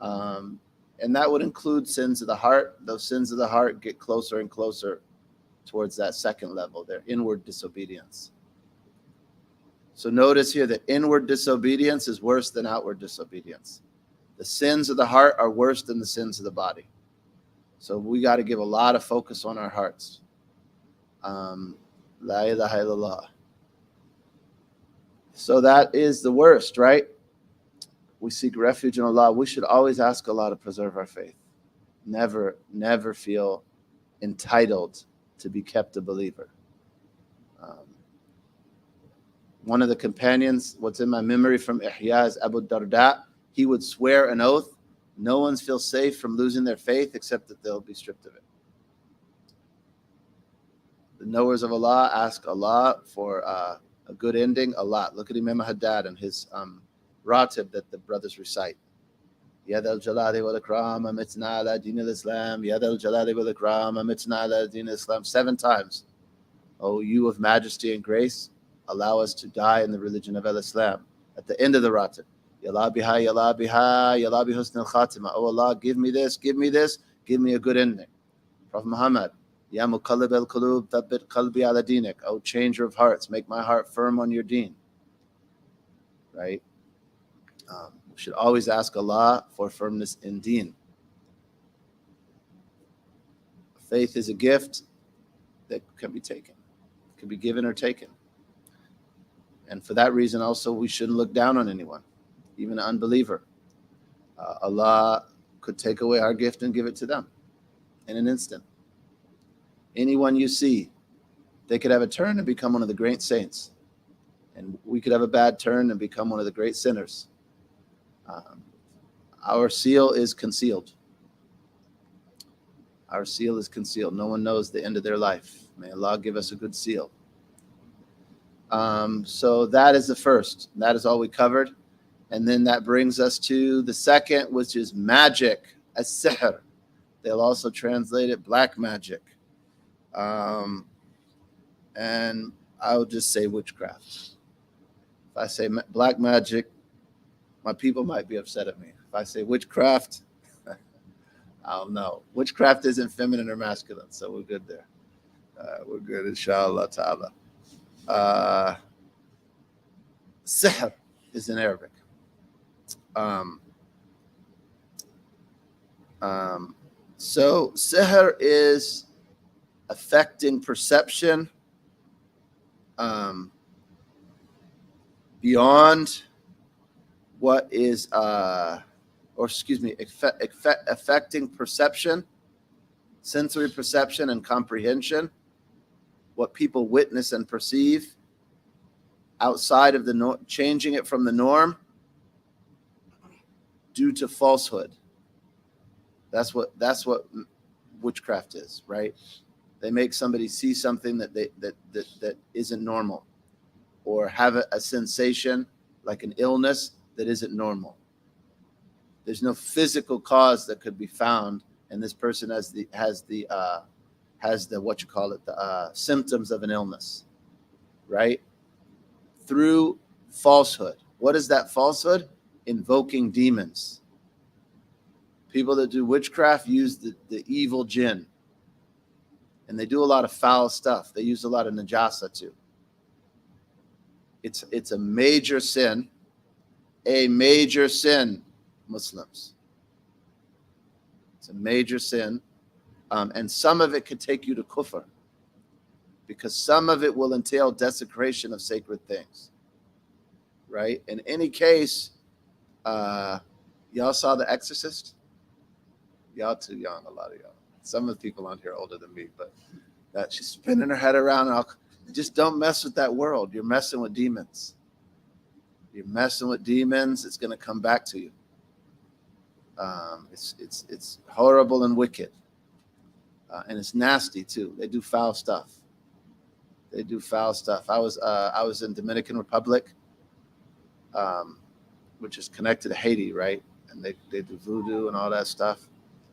[SPEAKER 1] And that would include sins of the heart. Those sins of the heart get closer and closer towards that second level, their inward disobedience. So notice here that inward disobedience is worse than outward disobedience. The sins of the heart are worse than the sins of the body. So we got to give a lot of focus on our hearts. La ilaha illallah. So that is the worst, right? We seek refuge in Allah. We should always ask Allah to preserve our faith. Never feel entitled to be kept a believer. One of the companions, what's in my memory from Ihya is Abu Darda. He would swear an oath. No one feels safe from losing their faith except that they'll be stripped of it. The knowers of Allah ask Allah for a good ending a lot. Look at Imam Haddad and his ratib that the brothers recite. Yad al-Jalali wal-Ikram amitna ala din al-Islam. Yad al-Jalali wal-Ikram amitna ala din al-Islam. 7 times. Oh, you of majesty and grace, allow us to die in the religion of al-Islam. At the end of the ratib. Yala biha, yala biha, yala bi husn al-Khatima. Oh Allah, give me this, give me a good ending. Prophet Muhammad, Ya muqallib al-qulub, thabbit qalbi ala dinik. Oh, changer of hearts, make my heart firm on your deen. Right? We should always ask Allah for firmness in deen. Faith is a gift that can be taken, can be given or taken. And for that reason also, we shouldn't look down on anyone, even an unbeliever. Allah could take away our gift and give it to them in an instant. Anyone you see, they could have a turn and become one of the great saints. And we could have a bad turn and become one of the great sinners. Our seal is concealed. Our seal is concealed. No one knows the end of their life. May Allah give us a good seal. So that is the first. That is all we covered. And then that brings us to the second, which is magic, as-sihr. They'll also translate it black magic. And I'll just say witchcraft. If I say black magic, my people might be upset at me. If I say witchcraft, I don't know. Witchcraft isn't feminine or masculine, so we're good there. We're good, inshallah ta'ala. Sihr is in Arabic. So sihr is affecting perception beyond what is, affecting perception, sensory perception and comprehension, what people witness and perceive outside of the changing it from the norm due to falsehood. That's what witchcraft is, right? They make somebody see something that isn't normal, or have a sensation like an illness that isn't normal. There's no physical cause that could be found, and this person has the symptoms of an illness, right? Through falsehood. What is that falsehood? Invoking demons. People that do witchcraft use the evil jinn, and they do a lot of foul stuff. They use a lot of najasa too. It's a major sin, Muslims. It's a major sin, and some of it could take you to kufr, because some of it will entail desecration of sacred things, right? In any case, y'all saw The Exorcist? Y'all too young, a lot of y'all. Some of the people on here are older than me, but that she's spinning her head around. Just don't mess with that world. You're messing with demons. You're messing with demons. It's going to come back to you. It's horrible and wicked, and it's nasty too. They do foul stuff. I was in Dominican Republic, which is connected to Haiti, right? And they do voodoo and all that stuff.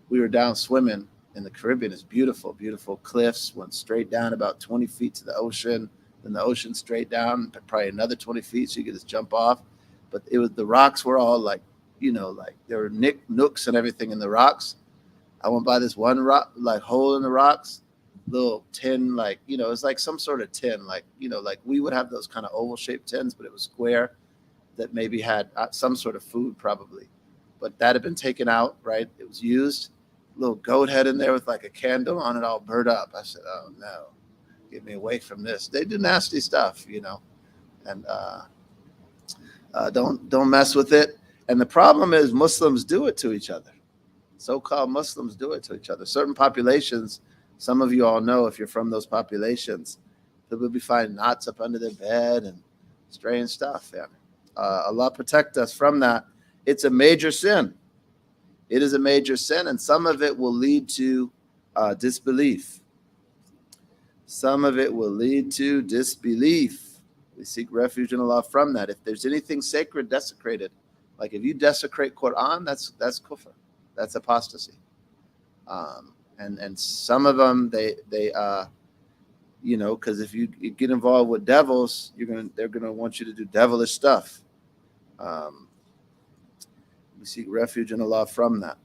[SPEAKER 1] We were down swimming in the Caribbean. It's beautiful, beautiful cliffs, went straight down about 20 feet to the ocean, then the ocean straight down, probably another 20 feet, so you could just jump off. But the rocks were all like there were nooks and everything in the rocks. I went by this one rock, like hole in the rocks, little tin, it's like some sort of tin, like we would have those kind of oval shaped tins, but it was square, that maybe had some sort of food probably, but that had been taken out, right? It was used. Little goat head in there with like a candle on it, all burnt up. I said, oh no, get me away from this. They do nasty stuff, and don't mess with it. And the problem is Muslims do it to each other. So-called Muslims do it to each other. Certain populations, some of you all know if you're from those populations, people will be finding knots up under their bed and strange stuff. Yeah. Allah protect us from that. It's a major sin. It is a major sin, and some of it will lead to disbelief. Some of it will lead to disbelief. We seek refuge in Allah from that. If there's anything sacred desecrated, like if you desecrate Quran, that's kufr, that's apostasy. And some of them because if you get involved with devils, they're gonna want you to do devilish stuff. We seek refuge in Allah from that.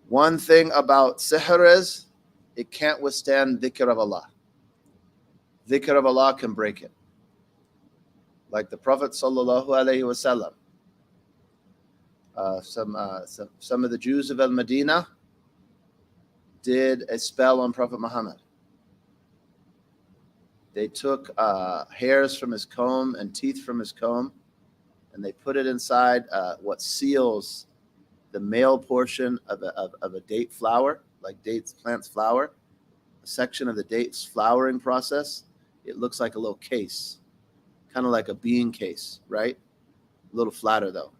[SPEAKER 1] One thing about sihr is it can't withstand dhikr of Allah. Dhikr of Allah can break it. Like the Prophet sallallahu alaihi wasallam. Some of the Jews of Al-Madinah did a spell on Prophet Muhammad. They took hairs from his comb and teeth from his comb, and they put it inside what seals the male portion of a date flower, like dates plants flower, a section of the date's flowering process. It looks like a little case, kind of like a bean case, right? A little flatter though.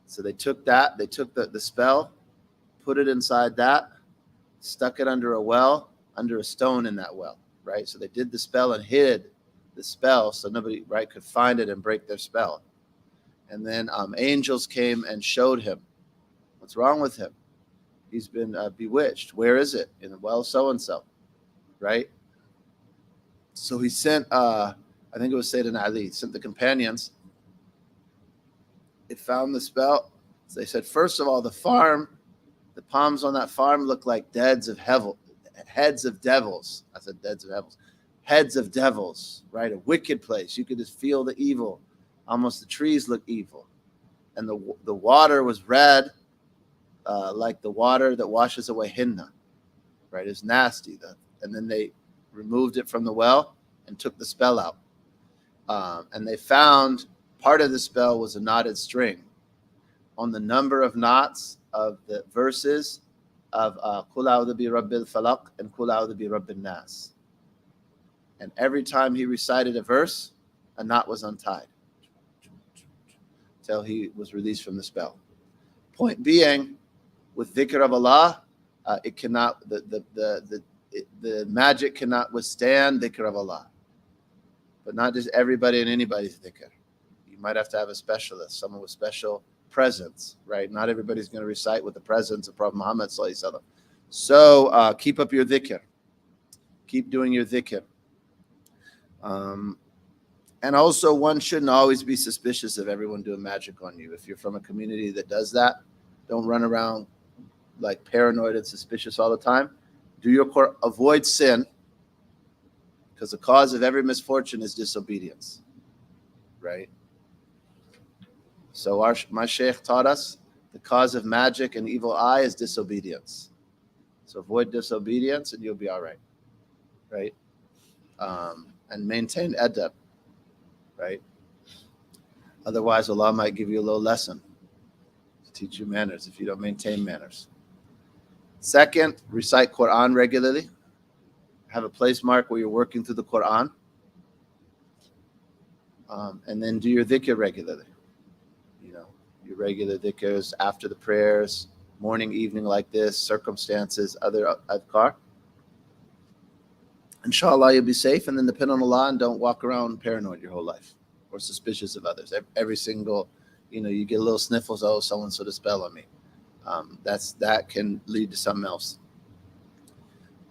[SPEAKER 1] So they took that, they took the spell, put it inside that, stuck it under a well, under a stone in that well, right? So they did the spell and hid the spell so nobody, right, could find it and break their spell. And then angels came and showed him, what's wrong with him? He's been bewitched. Where is it? In the well so-and-so, right? So he sent, I think it was Sayyidina Ali, sent the companions. It found the spell. So they said, first of all, the palms on that farm look like heads of devils. I said, deads of devils. heads of devils, right? A wicked place. You could just feel the evil. Almost the trees look evil. And the water was red, like the water that washes away hinna, right? It's nasty. And then they removed it from the well and took the spell out. And they found part of the spell was a knotted string. On the number of knots of the verses of Qul A'udhu bi Rabbil Falaq and Qul A'udhu bi Rabbin Nas. And every time he recited a verse, a knot was untied till he was released from the spell. Point being, with dhikr of Allah, it cannot the magic cannot withstand dhikr of Allah. But not just everybody and anybody's dhikr. You might have to have a specialist, someone with special presence, right? Not everybody's going to recite with the presence of Prophet Muhammad sallallahu alaihi wasallam. So keep up your dhikr. Keep doing your dhikr. And also, one shouldn't always be suspicious of everyone doing magic on you. If you're from a community that does that, don't run around like paranoid and suspicious all the time. Do your avoid sin, because the cause of every misfortune is disobedience, right? So my sheikh taught us the cause of magic and evil eye is disobedience. So avoid disobedience and you'll be all right, right? And maintain adab, right? Otherwise, Allah might give you a little lesson to teach you manners if you don't maintain manners. Second, recite Quran regularly. Have a place mark where you're working through the Quran. And then do your dhikr regularly. You know, your regular dhikrs after the prayers, morning, evening like this, circumstances, other adhkar. Inshallah, you'll be safe, and then depend on Allah and don't walk around paranoid your whole life or suspicious of others. Every single, you get a little sniffles, oh, someone put a spell on me. That can lead to something else.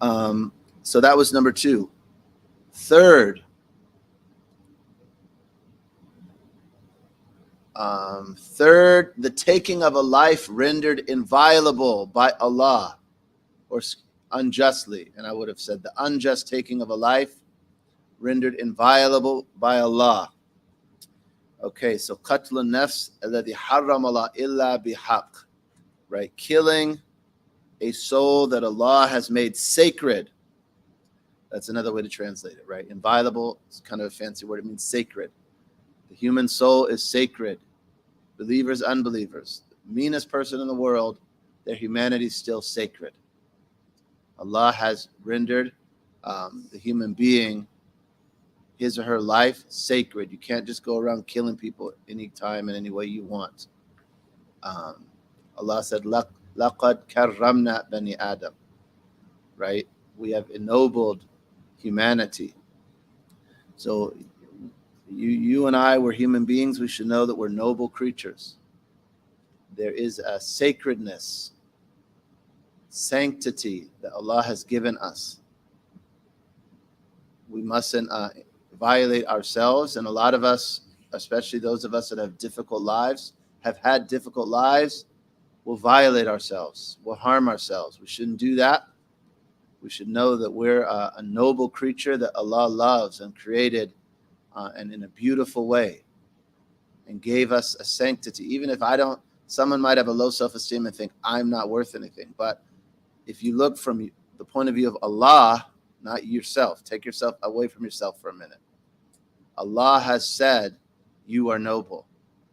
[SPEAKER 1] So that was number 2. Third, the taking of a life rendered inviolable by Allah or unjustly, and I would have said the unjust taking of a life rendered inviolable by Allah. Okay, so qatlun nafs alladhi harram Allah illa bihaq, right? Killing a soul that Allah has made sacred. That's another way to translate it, right? Inviolable is kind of a fancy word. It means sacred. The human soul is sacred. Believers, unbelievers, the meanest person in the world, their humanity is still sacred. Allah has rendered the human being, his or her life, sacred. You can't just go around killing people anytime and any way you want. Allah said, "Laqad karramna bani Adam," right? We have ennobled humanity. So you and I, we're human beings. We should know that we're noble creatures. There is a sacredness, sanctity that Allah has given us. We mustn't violate ourselves. And a lot of us, especially those of us that have difficult lives, have had difficult lives, will violate ourselves, will harm ourselves. We shouldn't do that. We should know that we're a noble creature that Allah loves and created and in a beautiful way and gave us a sanctity. Even if someone might have a low self-esteem and think, I'm not worth anything. But if you look from the point of view of Allah, not yourself, take yourself away from yourself for a minute. Allah has said you are noble.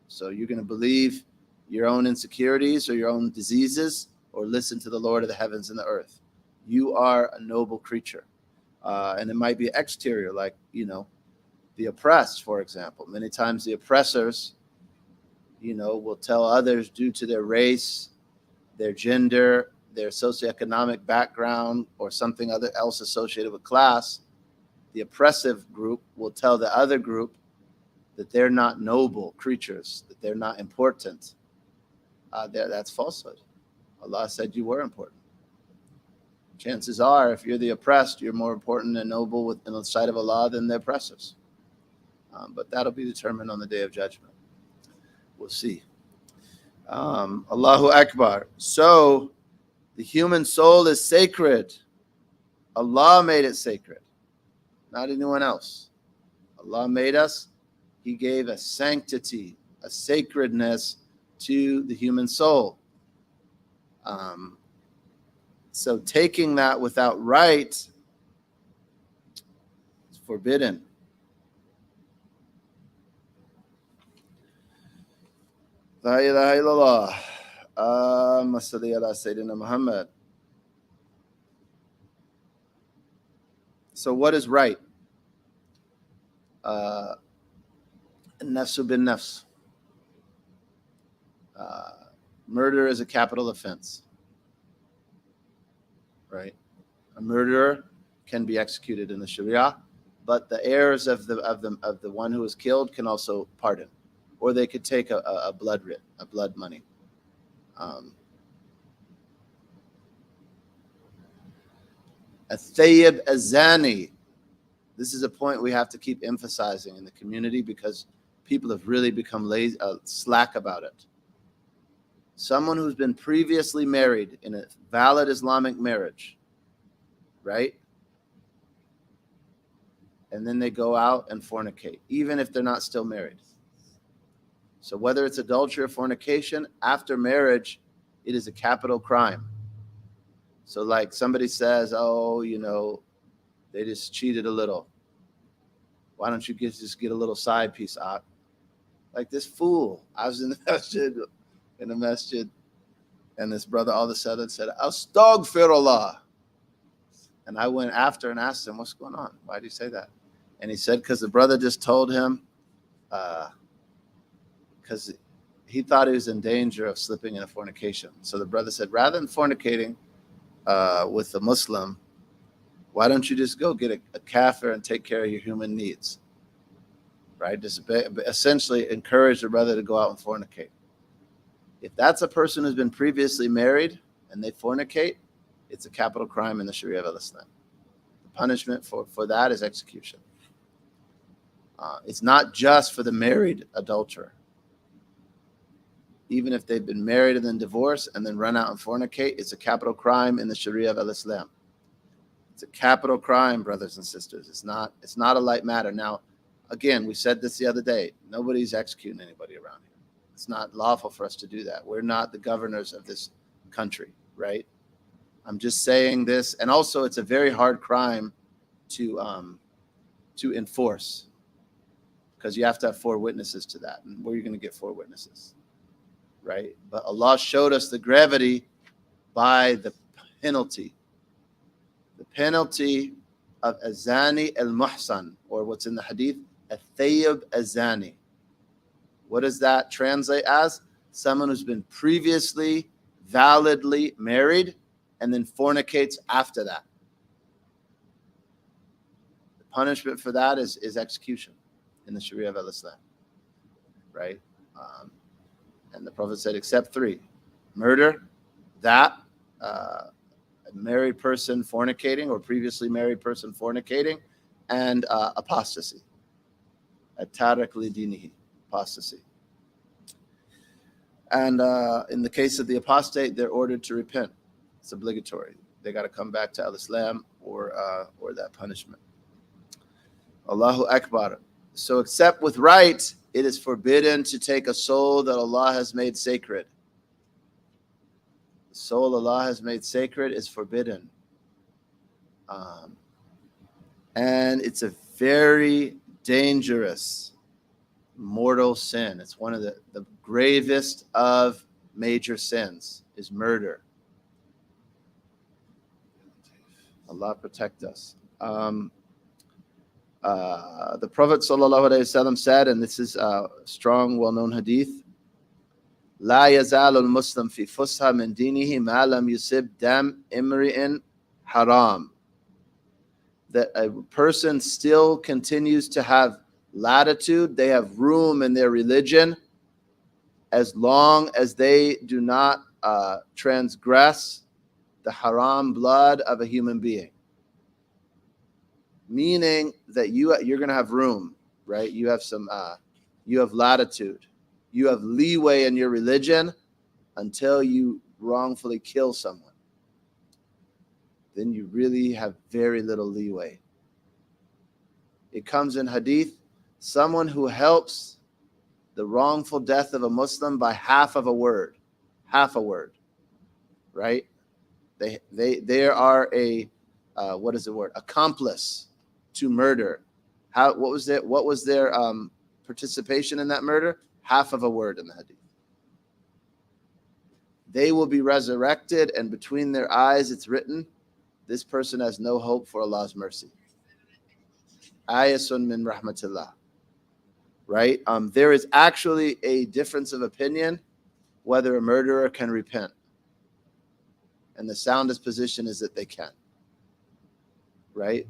[SPEAKER 1] So you're going to believe your own insecurities or your own diseases or listen to the Lord of the heavens and the earth. You are a noble creature. And it might be exterior, like, the oppressed, for example. Many times the oppressors, will tell others due to their race, their gender, their socioeconomic background, or something else associated with class. The oppressive group will tell the other group that they're not noble creatures, that they're not important. That's falsehood. Allah said you were important. Chances are, if you're the oppressed, you're more important and noble in the sight of Allah than the oppressors. But that'll be determined on the Day of Judgment. We'll see. Allahu Akbar. So, the human soul is sacred. Allah made it sacred. not anyone else. Allah made us. He gave a sanctity, a sacredness to the human soul. So taking that without right is forbidden. La ilaha illallah. Masalli ala Sayyidina Muhammad. So what is right? Nafsu bin nafs. Murder is a capital offense. Right? A murderer can be executed in the Sharia, but the heirs of the one who was killed can also pardon, or they could take a blood writ, a blood money. Al-Thayyib Azani. This is a point we have to keep emphasizing in the community because people have really become lazy, slack about it. Someone who's been previously married in a valid Islamic marriage, right? And then they go out and fornicate, even if they're not still married. So whether it's adultery or fornication, after marriage, it is a capital crime. So like somebody says, oh, they just cheated a little. Why don't you just get a little side piece out? Like this fool. I was in the masjid, and this brother all of a sudden said, Astaghfirullah. And I went after and asked him, what's going on? Why do you say that? And he said, because the brother just told him, because he thought he was in danger of slipping into fornication. So the brother said, rather than fornicating with a Muslim, why don't you just go get a kafir and take care of your human needs? Right? Just essentially encourage the brother to go out and fornicate. If that's a person who's been previously married and they fornicate, it's a capital crime in the Sharia of Islam. The punishment for that is execution. It's not just for the married adulterer. Even if they've been married and then divorced and then run out and fornicate, it's a capital crime in the Sharia of Islam. It's a capital crime, brothers and sisters. It's not a light matter. Now, again, we said this the other day. Nobody's executing anybody around here. It's not lawful for us to do that. We're not the governors of this country, right? I'm just saying this. And also, it's a very hard crime to enforce because you have to have 4 witnesses to that. And where are you going to get 4 witnesses? Right? But Allah showed us the gravity by the penalty. The penalty of Azani al-Muhsan, or what's in the hadith, Al-Thayyib Azani. What does that translate as? Someone who's been previously validly married and then fornicates after that. The punishment for that is execution in the Sharia of Islam. Right? And the Prophet said, except 3. Murder, that, a married person fornicating or previously married person fornicating, and apostasy. At-Tariq li-dinihi, apostasy. And in the case of the apostate, they're ordered to repent. It's obligatory. They got to come back to Al-Islam or that punishment. Allahu Akbar. So except with right, it is forbidden to take a soul that Allah has made sacred. The soul Allah has made sacred is forbidden. And it's a very dangerous mortal sin. It's one of the gravest of major sins is murder. Allah protect us. The Prophet ﷺ said, and this is a strong, well-known hadith, لا يزال المسلم في فسحة من دينه ما لم يصب دم امرئ حرام. That a person still continues to have latitude, they have room in their religion, as long as they do not transgress the haram blood of a human being. Meaning that you're going to have room, right? You have you have latitude. You have leeway in your religion until you wrongfully kill someone. Then you really have very little leeway. It comes in hadith, someone who helps the wrongful death of a Muslim by half a word, right? They are a what is the word? Accomplice to murder. What was their participation in that murder? Half of a word in the hadith. They will be resurrected, and between their eyes it's written, this person has no hope for Allah's mercy. Ayasun min rahmatillah. Right? There is actually a difference of opinion whether a murderer can repent. And the soundest position is that they can. Right?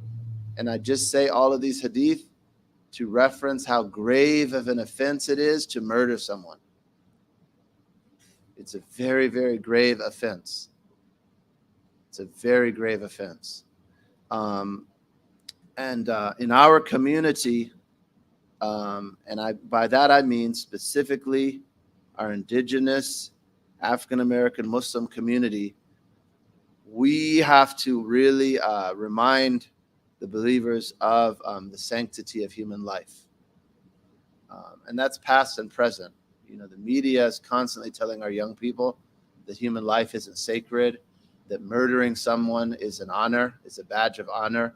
[SPEAKER 1] And I just say all of these hadith to reference how grave of an offense it is to murder someone. It's a very, very grave offense. It's a very grave offense. And in our community, by that I mean specifically our indigenous African-American Muslim community, we have to really remind the believers of the sanctity of human life. And that's past and present. You know, the media is constantly telling our young people that human life isn't sacred, that murdering someone is an honor, is a badge of honor.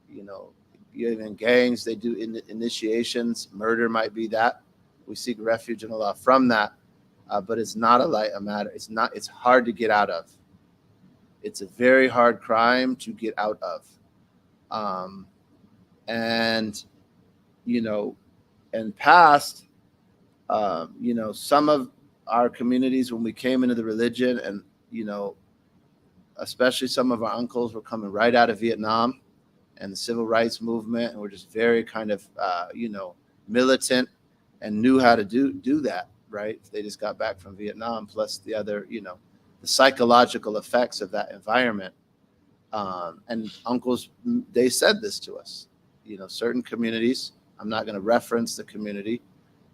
[SPEAKER 1] You know, even gangs, they do initiations. Murder might be that. We seek refuge in Allah from that. But it's not a matter. It's hard to get out of. It's a very hard crime to get out of. And, you know, and past, you know, some of our communities, when we came into the religion, and, you know, especially some of our uncles were coming right out of Vietnam and the civil rights movement, and were just very kind of, you know, militant and knew how to do that, right? They just got back from Vietnam, plus the other, you know, the psychological effects of that environment. And uncles, they said this to us, you know, certain communities, I'm not going to reference the community,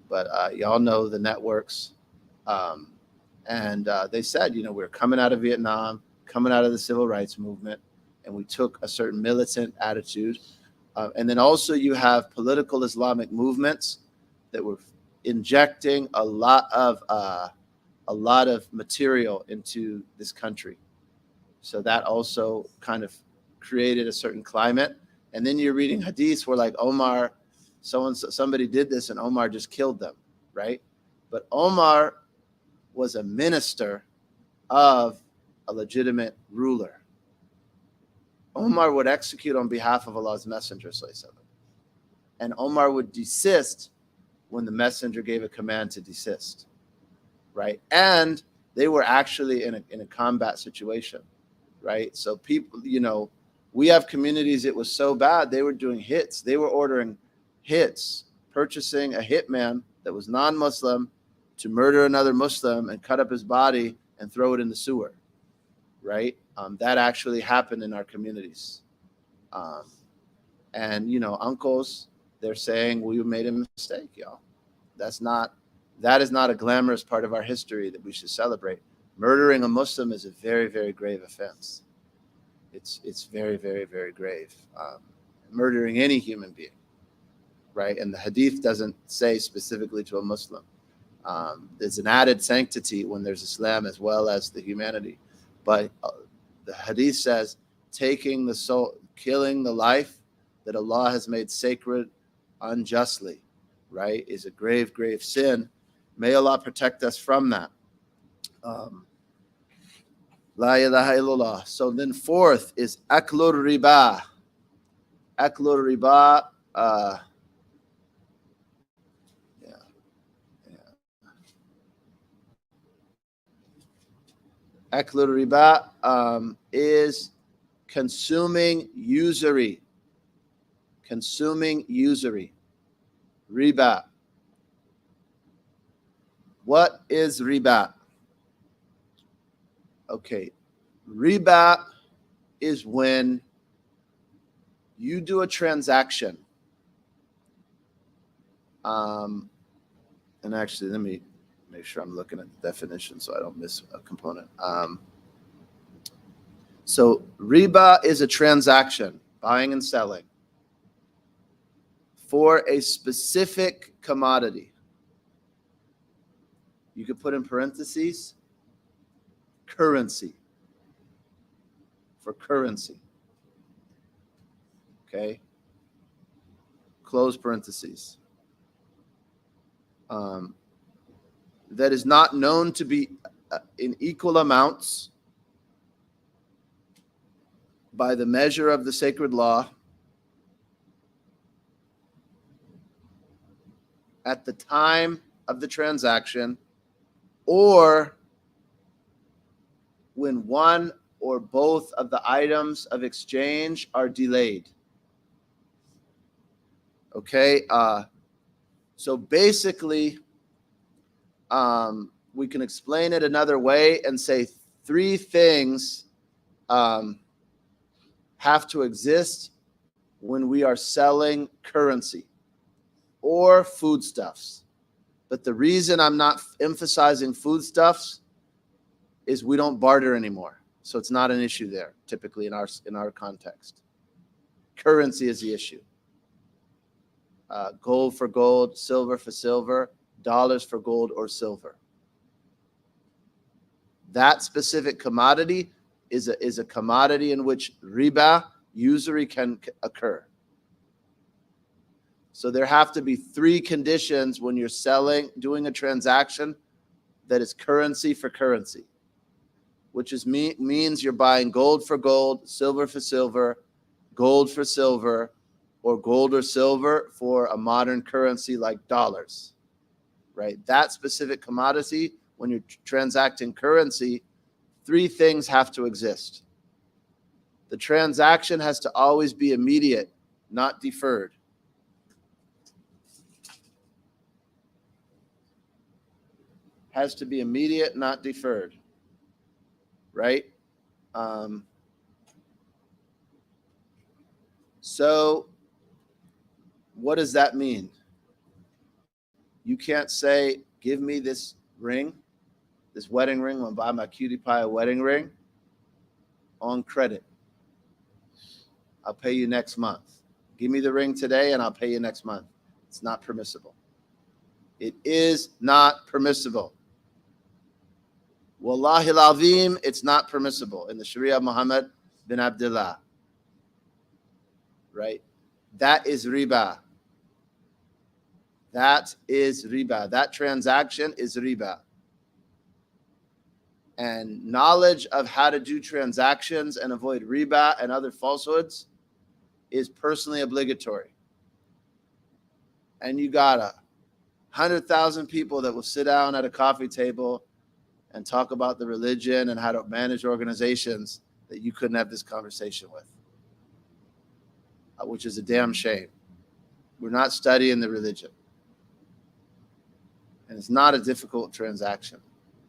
[SPEAKER 1] but y'all know the networks. And they said, you know, we're coming out of Vietnam, coming out of the civil rights movement, and we took a certain militant attitude. And then also you have political Islamic movements that were injecting a lot of material into this country. So that also kind of created a certain climate. And then you're reading hadiths where, like, Omar, somebody did this and Omar just killed them, right? But Omar was a minister of a legitimate ruler. Omar would execute on behalf of Allah's Messenger, and Omar would desist when the Messenger gave a command to desist, right? And they were actually in a combat situation, right? So people, you know, we have communities, it was so bad, they were doing hits. They were ordering hits, purchasing a hitman that was non-Muslim to murder another Muslim and cut up his body and throw it in the sewer, right? That actually happened in our communities. And, you know, uncles, they're saying, we made a mistake, y'all. That is not a glamorous part of our history that we should celebrate. Murdering a Muslim is a very, very grave offense. It's very, very, very grave. Murdering any human being, right? And the hadith doesn't say specifically to a Muslim. There's an added sanctity when there's Islam as well as the humanity. But the hadith says, taking the soul, killing the life that Allah has made sacred unjustly, right, is a grave, grave sin. May Allah protect us from that. La ilaha illallah. So then fourth is aklur riba. Aklur riba. Aklur riba is consuming usury. Consuming usury. Riba. What is riba? Okay, riba is when you do a transaction. And actually, let me make sure I'm looking at the definition so I don't miss a component. So riba is a transaction, buying and selling. for a specific commodity. You could put in parentheses, currency. For currency. Okay? Close parentheses. That is not known to be in equal amounts by the measure of the sacred law at the time of the transaction, or when one or both of the items of exchange are delayed. Okay, so basically, we can explain it another way and say three things have to exist when we are selling currency or foodstuffs. But the reason I'm not emphasizing foodstuffs is we don't barter anymore. So it's not an issue there, typically in our context. Currency is the issue. Gold for gold, silver for silver, dollars for gold or silver. That specific commodity is a commodity in which riba, usury, can occur. So there have to be three conditions when you're doing a transaction that is currency for currency, which means you're buying gold for gold, silver for silver, gold for silver, or gold or silver for a modern currency like dollars, right? That specific commodity, when you're transacting currency, three things have to exist. The transaction has to always be immediate, not deferred. Has to be immediate, not deferred, right? So what does that mean? You can't say, give me this ring, this wedding ring. I'm going to buy my cutie pie a wedding ring on credit. I'll pay you next month. Give me the ring today and I'll pay you next month. It's not permissible. It is not permissible. Wallahi al-azim, it's not permissible in the Sharia of Muhammad bin Abdullah. Right? That is riba. That is riba. That transaction is riba. And knowledge of how to do transactions and avoid riba and other falsehoods is personally obligatory. And you got 100,000 people that will sit down at a coffee table and talk about the religion and how to manage organizations that you couldn't have this conversation with, which is a damn shame. We're not studying the religion. And it's not a difficult transaction.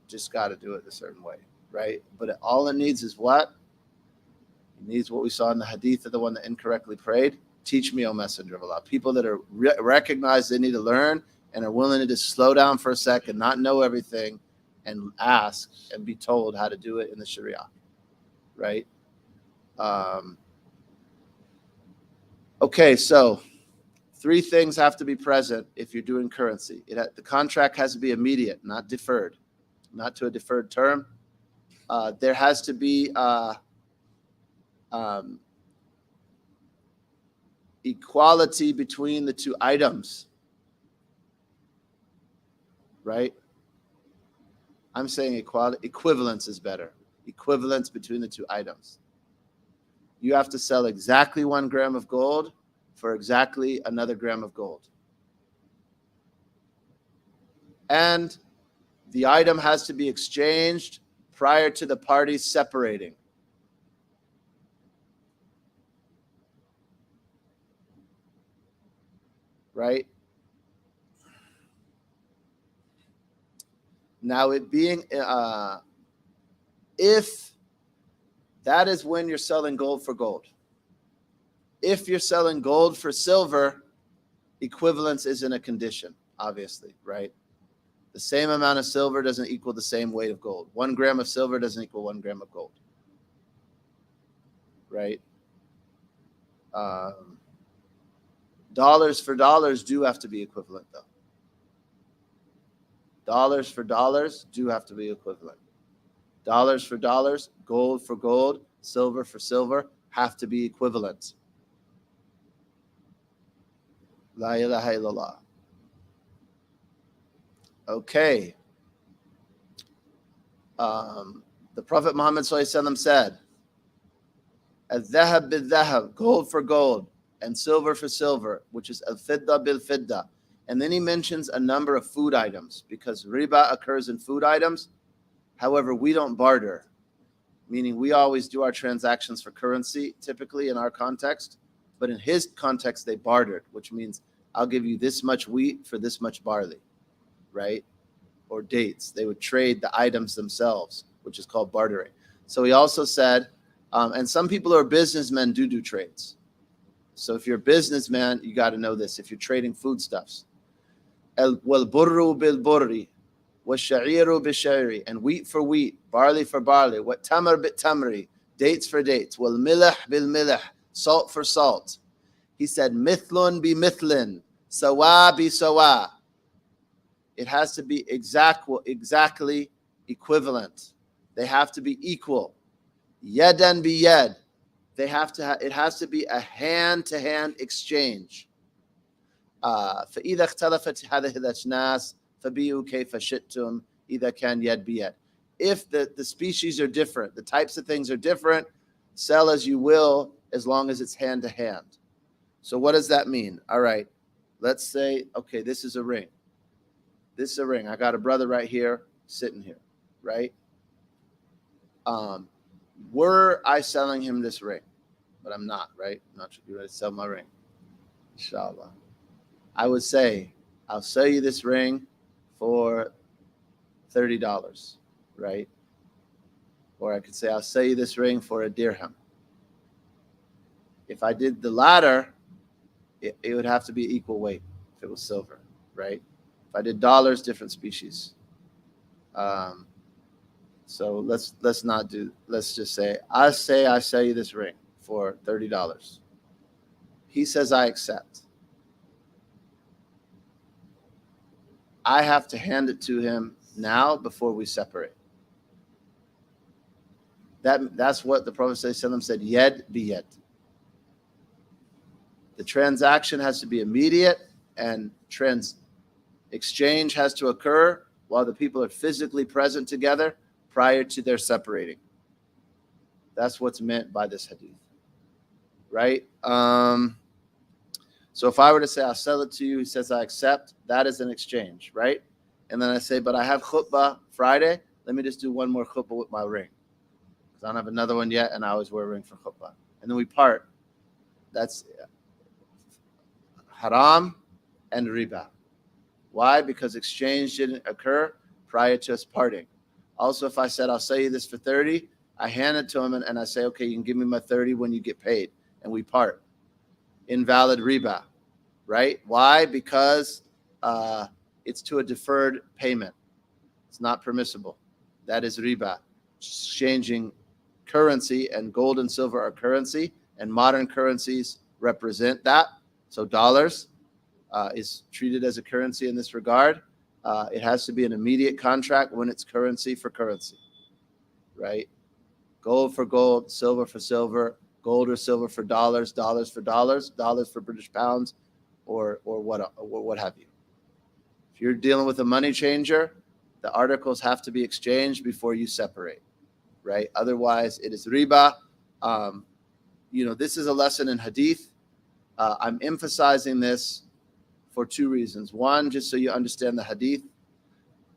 [SPEAKER 1] Just got to do it a certain way, right? But all it needs is what? It needs what we saw in the hadith of the one that incorrectly prayed. Teach me, O Messenger of Allah. People that are recognize they need to learn and are willing to just slow down for a second, not know everything, and ask and be told how to do it in the Sharia, right? Okay, so three things have to be present if you're doing currency. The contract has to be immediate, not deferred, not to a deferred term. There has to be equality between the two items, right? I'm saying equivalence is better. Equivalence between the two items. You have to sell exactly 1 gram of gold for exactly another gram of gold. And the item has to be exchanged prior to the parties separating. Right? Now, it being, if that is when you're selling gold for gold. If you're selling gold for silver, equivalence isn't a condition, obviously, right? The same amount of silver doesn't equal the same weight of gold. 1 gram of silver doesn't equal 1 gram of gold, right? Dollars for dollars do have to be equivalent, though. Dollars for dollars do have to be equivalent. Dollars for dollars, gold for gold, silver for silver have to be equivalent. La ilaha illallah. Okay. The Prophet Muhammad ﷺ said, al-dhahab bil-dhahab, gold for gold, and silver for silver, which is al-fidda bil-fidda. And then he mentions a number of food items, because riba occurs in food items. However, we don't barter, meaning we always do our transactions for currency, typically in our context. But in his context, they bartered, which means I'll give you this much wheat for this much barley, right? Or dates. They would trade the items themselves, which is called bartering. So he also said, and some people who are businessmen do trades. So if you're a businessman, you got to know this. If you're trading foodstuffs, wal-burru bil-burri, wa-sha'iru bil-sha'iri, and wheat for wheat, barley for barley, wa-tamr bit-tamri, dates for dates, wal-milah bil-milah, salt for salt. He said, mithlun bi mithlin, sawa bi sawa. It has to be exactly equivalent. They have to be equal. Yadan bi yad. It has to be a hand-to-hand exchange. فَإِذَا اخْتَلَفَتْ هَذِهِ الْأَجْنَاسِ فَبِيعُوا كَيْفَ شِئْتُمْ إِذَا كَانَ يَدْ بِيَدٍ. If the species are different, the types of things are different, sell as you will, as long as it's hand-to-hand. So what does that mean? All right, let's say, okay, this is a ring. This is a ring. I got a brother right here, sitting here, right? Were I selling him this ring? But I'm not, right? I'm not ready to sell my ring. Inshallah. I would say, I'll sell you this ring for $30, right? Or I could say, I'll sell you this ring for a dirham. If I did the latter, it would have to be equal weight if it was silver, right? If I did dollars, different species. So let's just say I sell you this ring for $30. He says I accept. I have to hand it to him now before we separate. That's what the Prophet ﷺ said, yed bi yed. The transaction has to be immediate, and exchange has to occur while the people are physically present together prior to their separating. That's what's meant by this hadith, right? So if I were to say, I'll sell it to you, he says, I accept, that is an exchange, right? And then I say, but I have khutbah Friday. Let me just do one more khutbah with my ring, because I don't have another one yet, and I always wear a ring for khutbah. And then we part. That's haram and riba. Why? Because exchange didn't occur prior to us parting. Also, if I said, I'll sell you this for 30, I hand it to him and I say, okay, you can give me my 30 when you get paid, and we part. Invalid riba, right? Why? Because it's to a deferred payment. It's not permissible. That is riba. Exchanging currency, and gold and silver are currency, and modern currencies represent that. So dollars is treated as a currency in this regard. It has to be an immediate contract when it's currency for currency, right? Gold for gold, silver for silver, gold or silver for dollars, dollars for dollars, dollars for British pounds, or what have you. If you're dealing with a money changer, the articles have to be exchanged before you separate, right? Otherwise, it is riba. This is a lesson in hadith. I'm emphasizing this for two reasons. One, just so you understand the hadith,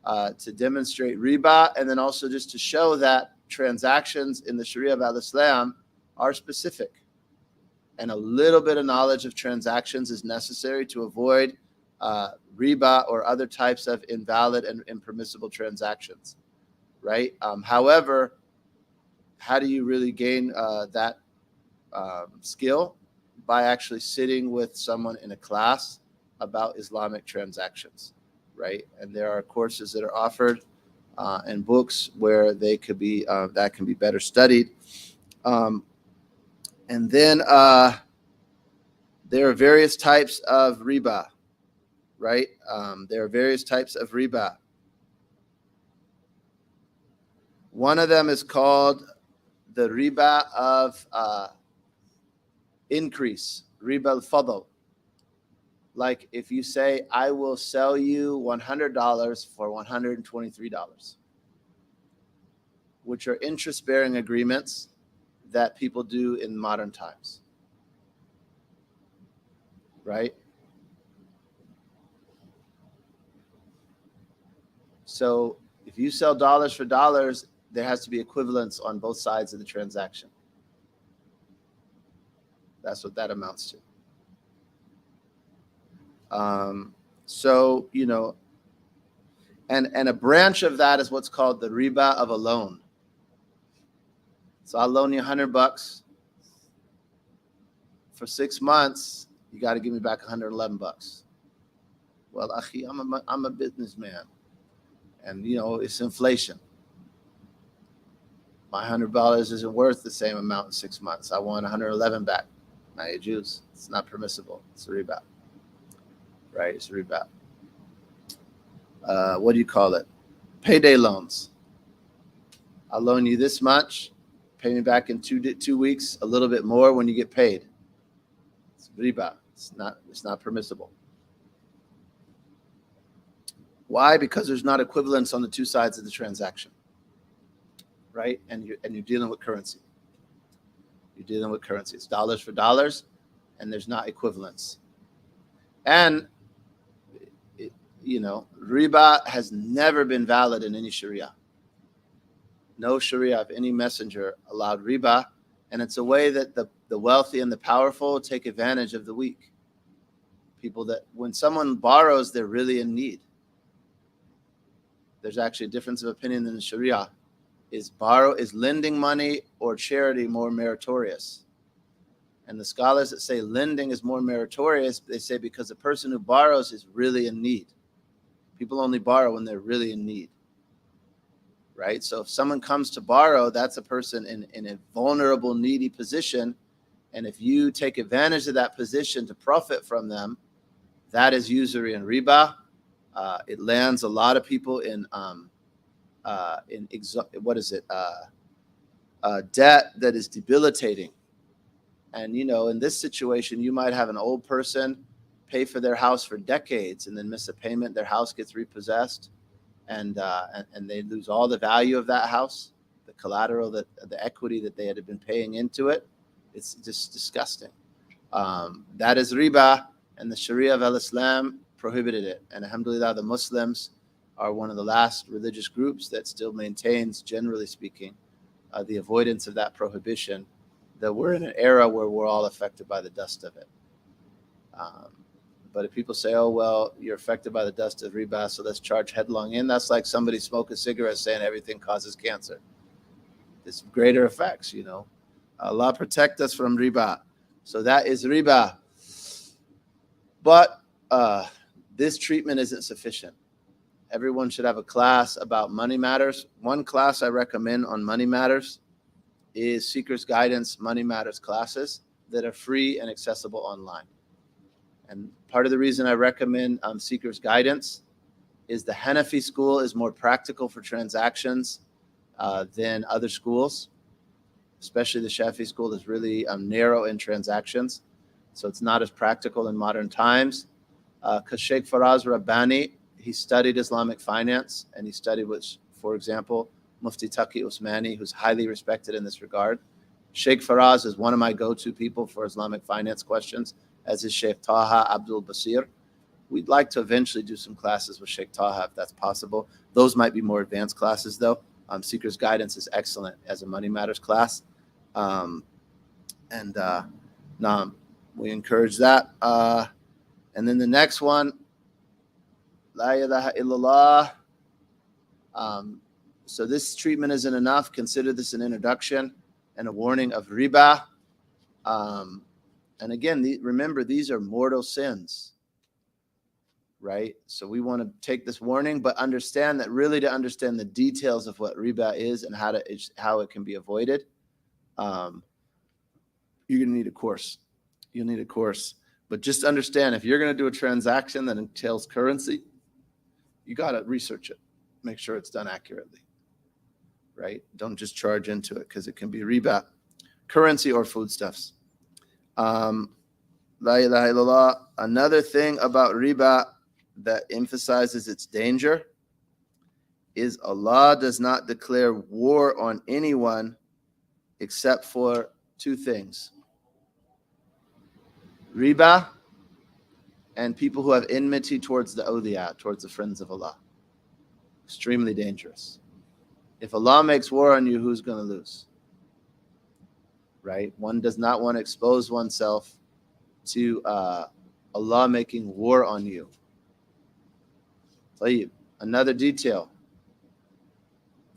[SPEAKER 1] to demonstrate riba, and then also just to show that transactions in the Sharia of Al-Islam are specific. And a little bit of knowledge of transactions is necessary to avoid riba or other types of invalid and impermissible transactions, right? However, how do you really gain that skill? By actually sitting with someone in a class about Islamic transactions, right? And there are courses that are offered and books where they could be that can be better studied. And then there are various types of riba, right? There are various types of riba. One of them is called the riba of increase, riba al-fadl. Like if you say, I will sell you $100 for $123, which are interest-bearing agreements that people do in modern times, right? So if you sell dollars for dollars, there has to be equivalence on both sides of the transaction. That's what that amounts to. So, you know, and a branch of that is what's called the riba of a loan. So I'll loan you $100 for 6 months. You got to give me back $111. Well, akhi, I'm a businessman, and you know it's inflation. My $100 isn't worth the same amount in 6 months. I want 111 back. Now you Jews, it's not permissible. It's a riba, right? It's a riba. What do you call it? Payday loans. I'll loan you this much. Pay me back in 2 weeks, a little bit more when you get paid. It's riba. It's not permissible. Why? Because there's not equivalence on the two sides of the transaction, right? And you're dealing with currency. You're dealing with currency. It's dollars for dollars, and there's not equivalence. And you know, riba has never been valid in any sharia. No sharia of any messenger allowed riba, and it's a way that the wealthy and the powerful take advantage of the weak. People that when someone borrows, they're really in need. There's actually a difference of opinion in the sharia. Is lending money or charity more meritorious? And the scholars that say lending is more meritorious, they say because the person who borrows is really in need. People only borrow when they're really in need, right? So if someone comes to borrow, that's a person in a vulnerable, needy position. And if you take advantage of that position to profit from them, that is usury and riba. It lands a lot of people in debt that is debilitating. And you know, in this situation, you might have an old person pay for their house for decades and then miss a payment. Their house gets repossessed, and they lose all the value of that house, the collateral, the equity that they had been paying into it. It's just disgusting. That is riba, and the Sharia of Al-Islam prohibited it. And alhamdulillah, the Muslims are one of the last religious groups that still maintains, generally speaking, the avoidance of that prohibition, that we're in an era where we're all affected by the dust of it. But if people say, oh, well, you're affected by the dust of riba, so let's charge headlong in, that's like somebody smoking cigarettes saying everything causes cancer. It's greater effects, you know. Allah protect us from riba. So that is riba. But this treatment isn't sufficient. Everyone should have a class about money matters. One class I recommend on money matters is Seekers Guidance Money Matters classes that are free and accessible online. And part of the reason I recommend Seekers Guidance is the Hanafi school is more practical for transactions than other schools, especially the Shafi school is really narrow in transactions. So it's not as practical in modern times. Because Sheikh Faraz Rabbani, he studied Islamic finance, and he studied with, for example, Mufti Taqi Usmani, who's highly respected in this regard. Sheikh Faraz is one of my go-to people for Islamic finance questions, as is Sheikh Taha Abdul Basir. We'd like to eventually do some classes with Sheikh Taha if that's possible. Those might be more advanced classes, though. Seekers Guidance is excellent as a Money Matters class. We encourage that. And then the next one, La ilaha illallah. So this treatment isn't enough. Consider this an introduction and a warning of riba. And again, remember, these are mortal sins, right? So we want to take this warning, but understand that really to understand the details of what riba is and how it can be avoided, you're going to need a course. You'll need a course. But just understand, if you're going to do a transaction that entails currency, you got to research it. Make sure it's done accurately, right? Don't just charge into it, because it can be riba, currency or foodstuffs. La ilaha illallah. Another thing about riba that emphasizes its danger is Allah does not declare war on anyone except for two things: riba and people who have enmity towards the awliya, towards the friends of Allah. Extremely dangerous. If Allah makes war on you, who's going to lose? Right? One does not want to expose oneself to Allah making war on you. Another detail: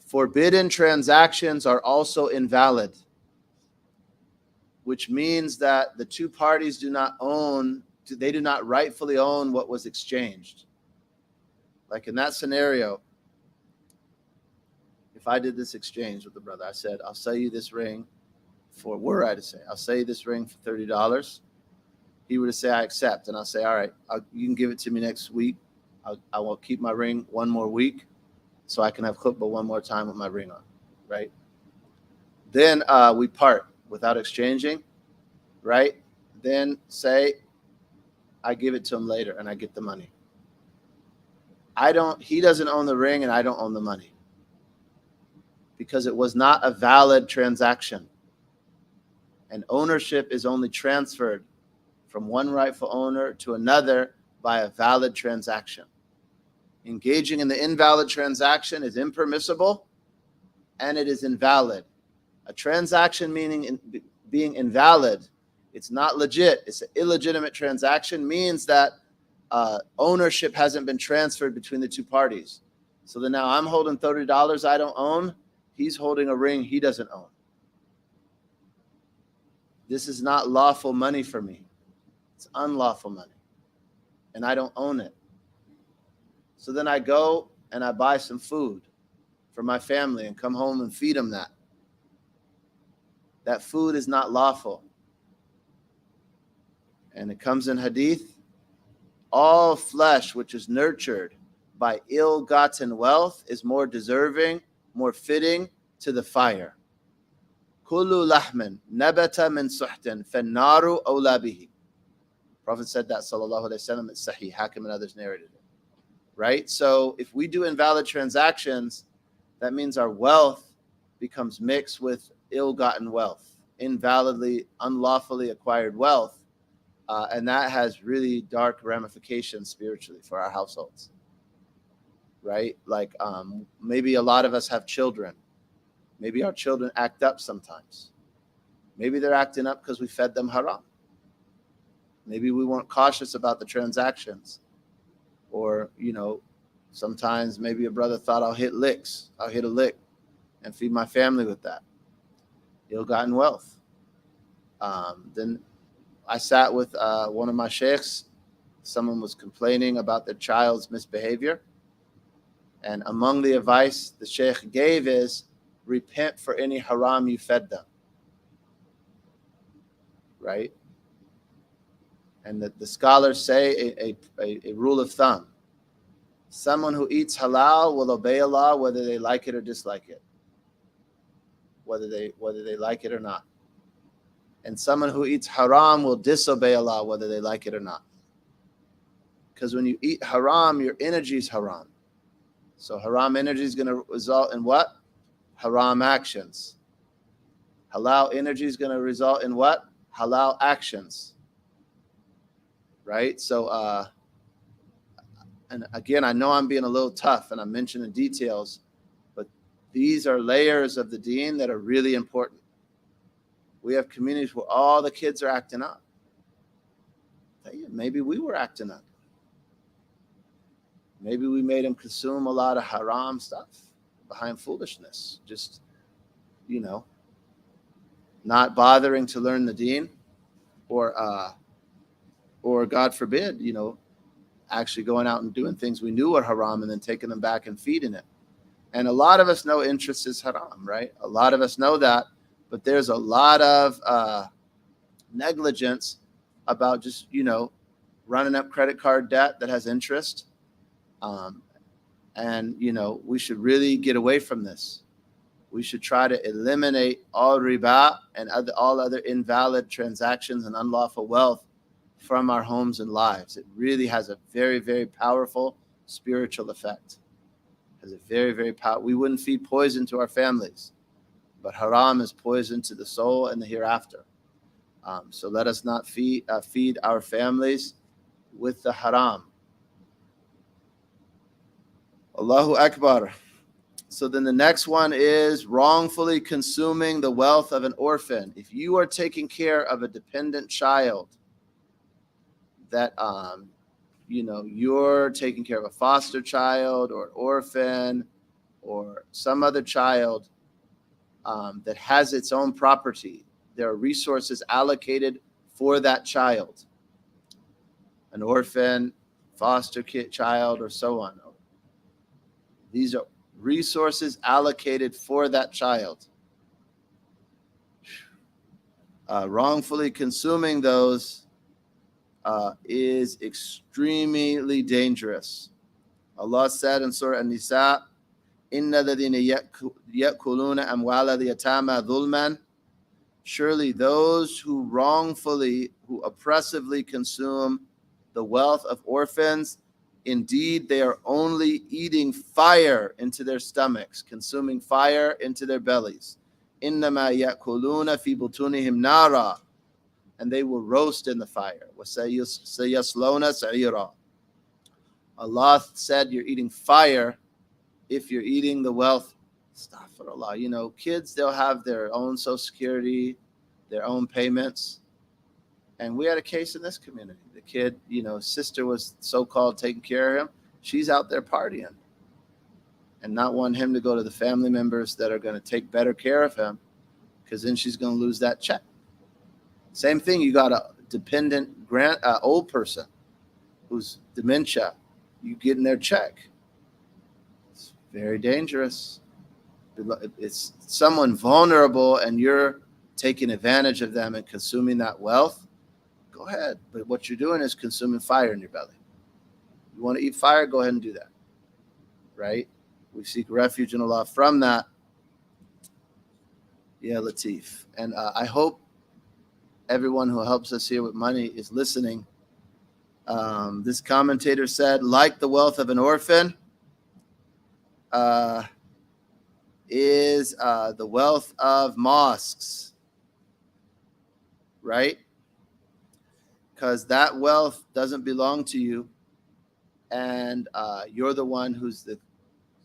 [SPEAKER 1] forbidden transactions are also invalid, which means that the two parties do not rightfully own what was exchanged. Like in that scenario, if I did this exchange with the brother, I said, I'll sell you this ring for, were I to say, I'll sell you this ring for $30. He were to say, I accept. And I'll say, all right, you can give it to me next week. I will keep my ring one more week so I can have khutbah one more time with my ring on, right? Then we part without exchanging, right? Then say, I give it to him later and I get the money. He doesn't own the ring and I don't own the money, because it was not a valid transaction. And ownership is only transferred from one rightful owner to another by a valid transaction. Engaging in the invalid transaction is impermissible and it is invalid. A transaction meaning being invalid, it's not legit, it's an illegitimate transaction, means that ownership hasn't been transferred between the two parties. So then now I'm holding $30 I don't own, he's holding a ring he doesn't own. This is not lawful money for me. It's unlawful money. And I don't own it. So then I go and I buy some food for my family and come home and feed them that. That food is not lawful. And it comes in hadith, all flesh which is nurtured by ill-gotten wealth is more deserving, more fitting to the fire. Kullu lahmin nabata min suhtin fannaru awla bihi. Prophet said that, sallallahu alaihi wasallam. It's Sahih, Hakim and others narrated it. Right? So if we do invalid transactions, that means our wealth becomes mixed with ill-gotten wealth, invalidly, unlawfully acquired wealth. And that has really dark ramifications spiritually for our households. Right? Like maybe a lot of us have children. Maybe our children act up sometimes. Maybe they're acting up because we fed them haram. Maybe we weren't cautious about the transactions. Or, sometimes maybe a brother thought, I'll hit a lick and feed my family with that. Ill-gotten wealth. Then I sat with one of my sheikhs. Someone was complaining about their child's misbehavior. And among the advice the sheikh gave is, repent for any haram you fed them. Right? And the scholars say a rule of thumb: someone who eats halal will obey Allah whether they like it or dislike it, whether they like it or not. And someone who eats haram will disobey Allah whether they like it or not. Because when you eat haram, your energy is haram. So haram energy is going to result in what? Haram actions. Halal energy is going to result in what? Halal actions. Right? So, and again, I know I'm being a little tough and I'm mentioning details, but these are layers of the deen that are really important. We have communities where all the kids are acting up. Maybe we were acting up. Maybe we made them consume a lot of haram stuff behind foolishness. Just, not bothering to learn the deen, or God forbid, actually going out and doing things we knew were haram and then taking them back and feeding it. And a lot of us know interest is haram, right? A lot of us know that, but there's a lot of negligence about just, running up credit card debt that has interest. And, we should really get away from this. We should try to eliminate all riba and all other invalid transactions and unlawful wealth from our homes and lives. It really has a very, very powerful spiritual effect. It has a very, very powerful. We wouldn't feed poison to our families, but haram is poison to the soul and the hereafter. So let us not feed our families with the haram. Allahu Akbar. So then the next one is wrongfully consuming the wealth of an orphan. If you are taking care of a dependent child, that you're taking care of a foster child or an orphan or some other child that has its own property, there are resources allocated for that child, an orphan, foster kid child, or so on. These are resources allocated for that child. Wrongfully consuming those is extremely dangerous. Allah said in Surah An-Nisa, Inna ladhina yakuluna amwala al-yatama dhulman. Surely those who oppressively consume the wealth of orphans, indeed they are only eating fire into their stomachs, consuming fire into their bellies. Innama yakuluna fi butunihim nara, and they will roast in the fire. Sayaslona sa'ira. Allah said you're eating fire if you're eating the wealth. Astaghfirullah. Kids, they'll have their own Social Security, their own payments. And we had a case in this community. The kid, sister was so-called taking care of him. She's out there partying and not wanting him to go to the family members that are going to take better care of him, because then she's going to lose that check. Same thing, you got a dependent old person who's dementia. You get in their check. It's very dangerous. It's someone vulnerable and you're taking advantage of them and consuming that wealth. Go ahead. But what you're doing is consuming fire in your belly. You want to eat fire? Go ahead and do that. Right? We seek refuge in Allah from that. Yeah, Latif. And I hope everyone who helps us here with money is listening. This commentator said, like the wealth of an orphan is the wealth of mosques, right? Because that wealth doesn't belong to you, and you're the one who's the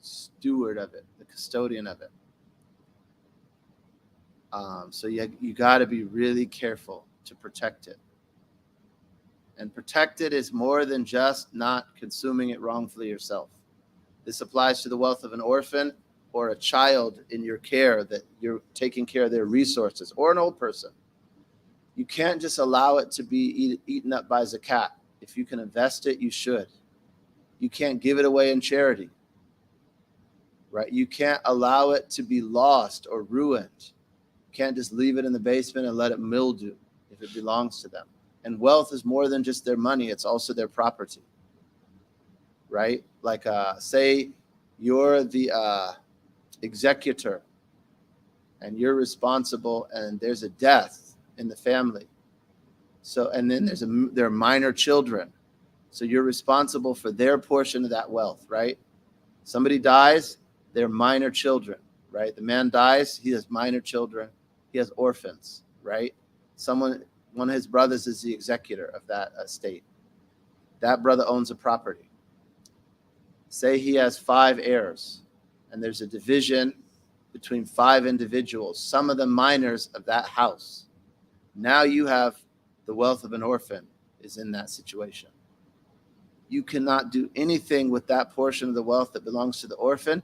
[SPEAKER 1] steward of it, the custodian of it. So you got to be really careful to protect it. And protect it is more than just not consuming it wrongfully yourself. This applies to the wealth of an orphan or a child in your care that you're taking care of their resources, or an old person. You can't just allow it to be eaten up by zakat. If you can invest it, you should. You can't give it away in charity, right? You can't allow it to be lost or ruined. You can't just leave it in the basement and let it mildew if it belongs to them. And wealth is more than just their money. It's also their property, right? Like say you're the executor and you're responsible and there's a death in the family. So, and then there are minor children. So you're responsible for their portion of that wealth, right? Somebody dies, they're minor children, right? The man dies, he has minor children. He has orphans, right? One of his brothers is the executor of that estate. That brother owns a property. Say he has 5 heirs, and there's a division between 5 individuals, some of them minors of that house. Now you have the wealth of an orphan is in that situation. You cannot do anything with that portion of the wealth that belongs to the orphan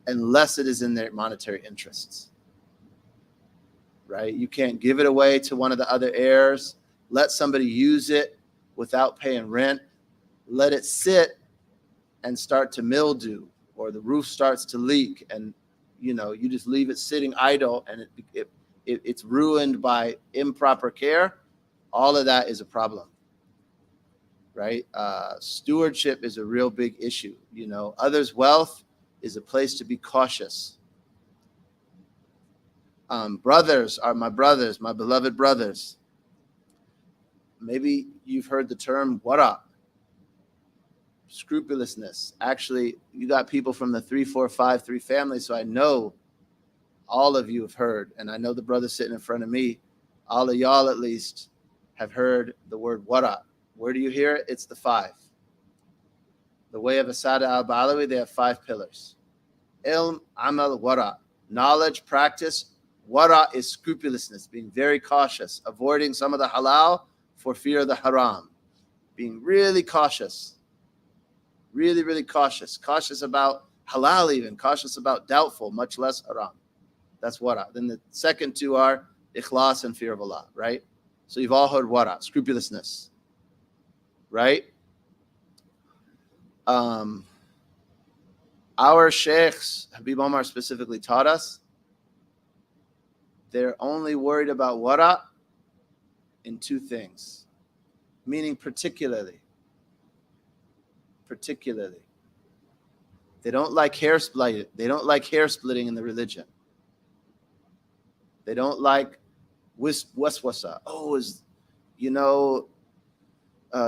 [SPEAKER 1] unless it is in their monetary interests. Right? You can't give it away to one of the other heirs. Let somebody use it without paying rent. Let it sit and start to mildew, or the roof starts to leak, and you just leave it sitting idle, and it's ruined by improper care. All of that is a problem, right? Stewardship is a real big issue. Others' wealth is a place to be cautious. Brothers are my brothers, my beloved brothers. Maybe you've heard the term wara, scrupulousness. Actually, you got people from the 3-4-5-3 family, so I know all of you have heard, and I know the brother sitting in front of me, all of y'all at least have heard the word wara. Where do you hear it? It's the 5. The way of Asada al-Balawi, they have 5 pillars. Ilm, amal, wara. Knowledge, practice. Wara is scrupulousness, being very cautious, avoiding some of the halal for fear of the haram. Being really cautious. Really, really cautious. Cautious about halal even. Cautious about doubtful, much less haram. That's wara. Then the second 2 are ikhlas and fear of Allah, right? So you've all heard wara, scrupulousness, right? Our sheikhs, Habib Omar specifically taught us, they're only worried about wara in 2 things, meaning particularly. They don't like hair splitting. They don't like hair splitting in the religion. They don't like waswasa.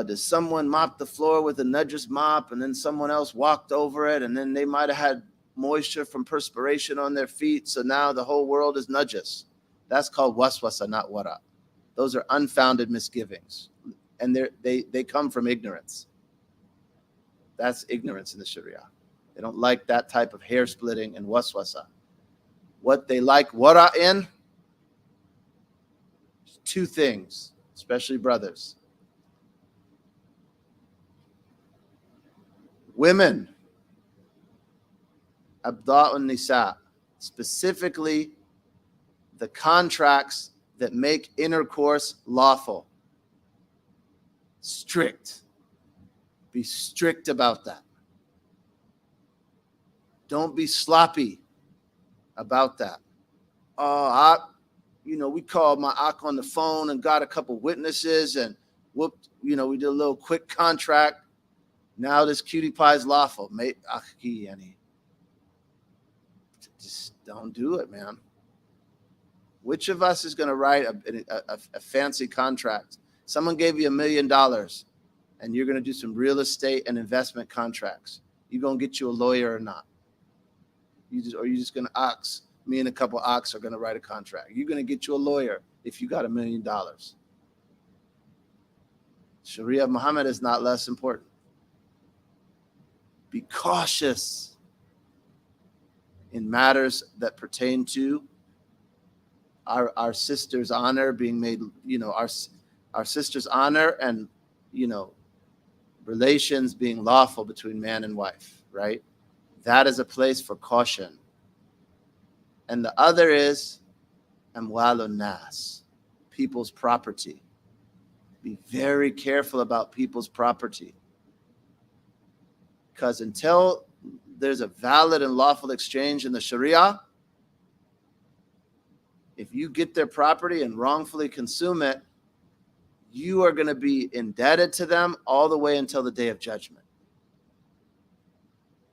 [SPEAKER 1] Does someone mop the floor with a najis mop and then someone else walked over it and then they might have had moisture from perspiration on their feet, so now the whole world is najis. That's called waswasa, not wara. Those are unfounded misgivings, and they come from ignorance. That's ignorance in the Sharia. They don't like that type of hair splitting and waswasa. What they like wara in, 2 things, especially brothers. Women, abda'un nisa, specifically the contracts that make intercourse lawful. Strict. Be strict about that. Don't be sloppy about that. We called my ak on the phone and got a couple witnesses and whooped, we did a little quick contract. Now this cutie pie is lawful. Just don't do it, man. Which of us is going to write a fancy contract? Someone gave you $1 million and you're going to do some real estate and investment contracts. You going to get you a lawyer or not? You just going to ox? Me and a couple ox are going to write a contract. You're going to get you a lawyer if you got $1 million. Sharia of Muhammad is not less important. Be cautious in matters that pertain to our sister's honor being made, our sister's honor and, relations being lawful between man and wife, right? That is a place for caution. And the other is amwalun nas, people's property. Be very careful about people's property. Because until there's a valid and lawful exchange in the Sharia, if you get their property and wrongfully consume it, you are going to be indebted to them all the way until the day of judgment,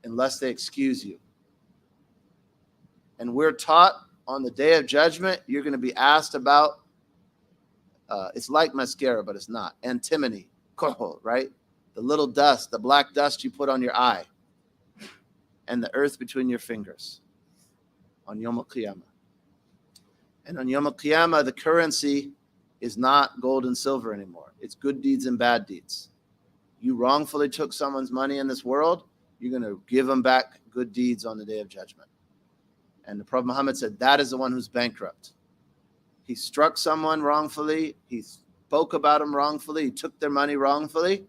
[SPEAKER 1] unless they excuse you. And we're taught on the day of judgment, you're going to be asked about, it's like mascara, but it's not, antimony, kohol, right? The little dust, the black dust you put on your eye, and the earth between your fingers on Yom Al-Qiyamah. And on Yom Al-Qiyamah, the currency is not gold and silver anymore. It's good deeds and bad deeds. You wrongfully took someone's money in this world, you're going to give them back good deeds on the day of judgment. And the Prophet Muhammad said, that is the one who's bankrupt. He struck someone wrongfully. He spoke about them wrongfully. He took their money wrongfully.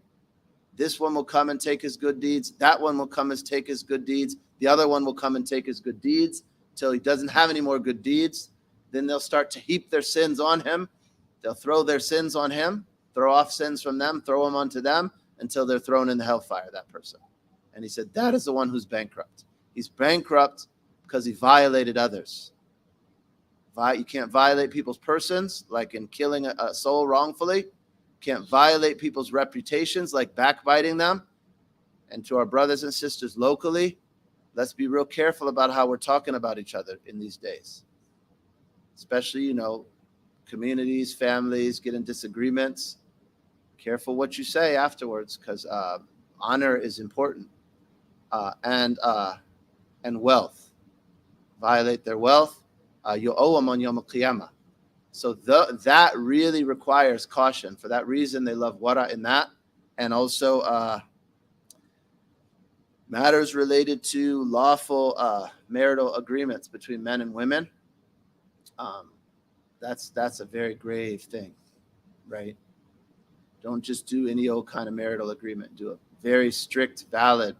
[SPEAKER 1] This one will come and take his good deeds. That one will come and take his good deeds. The other one will come and take his good deeds till he doesn't have any more good deeds. Then they'll start to heap their sins on him. They'll throw their sins on him, throw off sins from them, throw them onto them until they're thrown in the hellfire, that person. And he said, that is the one who's bankrupt. He's bankrupt because he violated others. You can't violate people's persons, like in killing a soul wrongfully. Can't violate people's reputations, like backbiting them. And to our brothers and sisters locally, let's be real careful about how we're talking about each other in these days. Especially, communities, families get in disagreements. Careful what you say afterwards, because honor is important. And wealth. Violate their wealth, you owe them on Yom Al-Qiyamah. So that really requires caution. For that reason, they love wara in that. And also matters related to lawful marital agreements between men and women. That's a very grave thing, right? Don't just do any old kind of marital agreement. Do a very strict, valid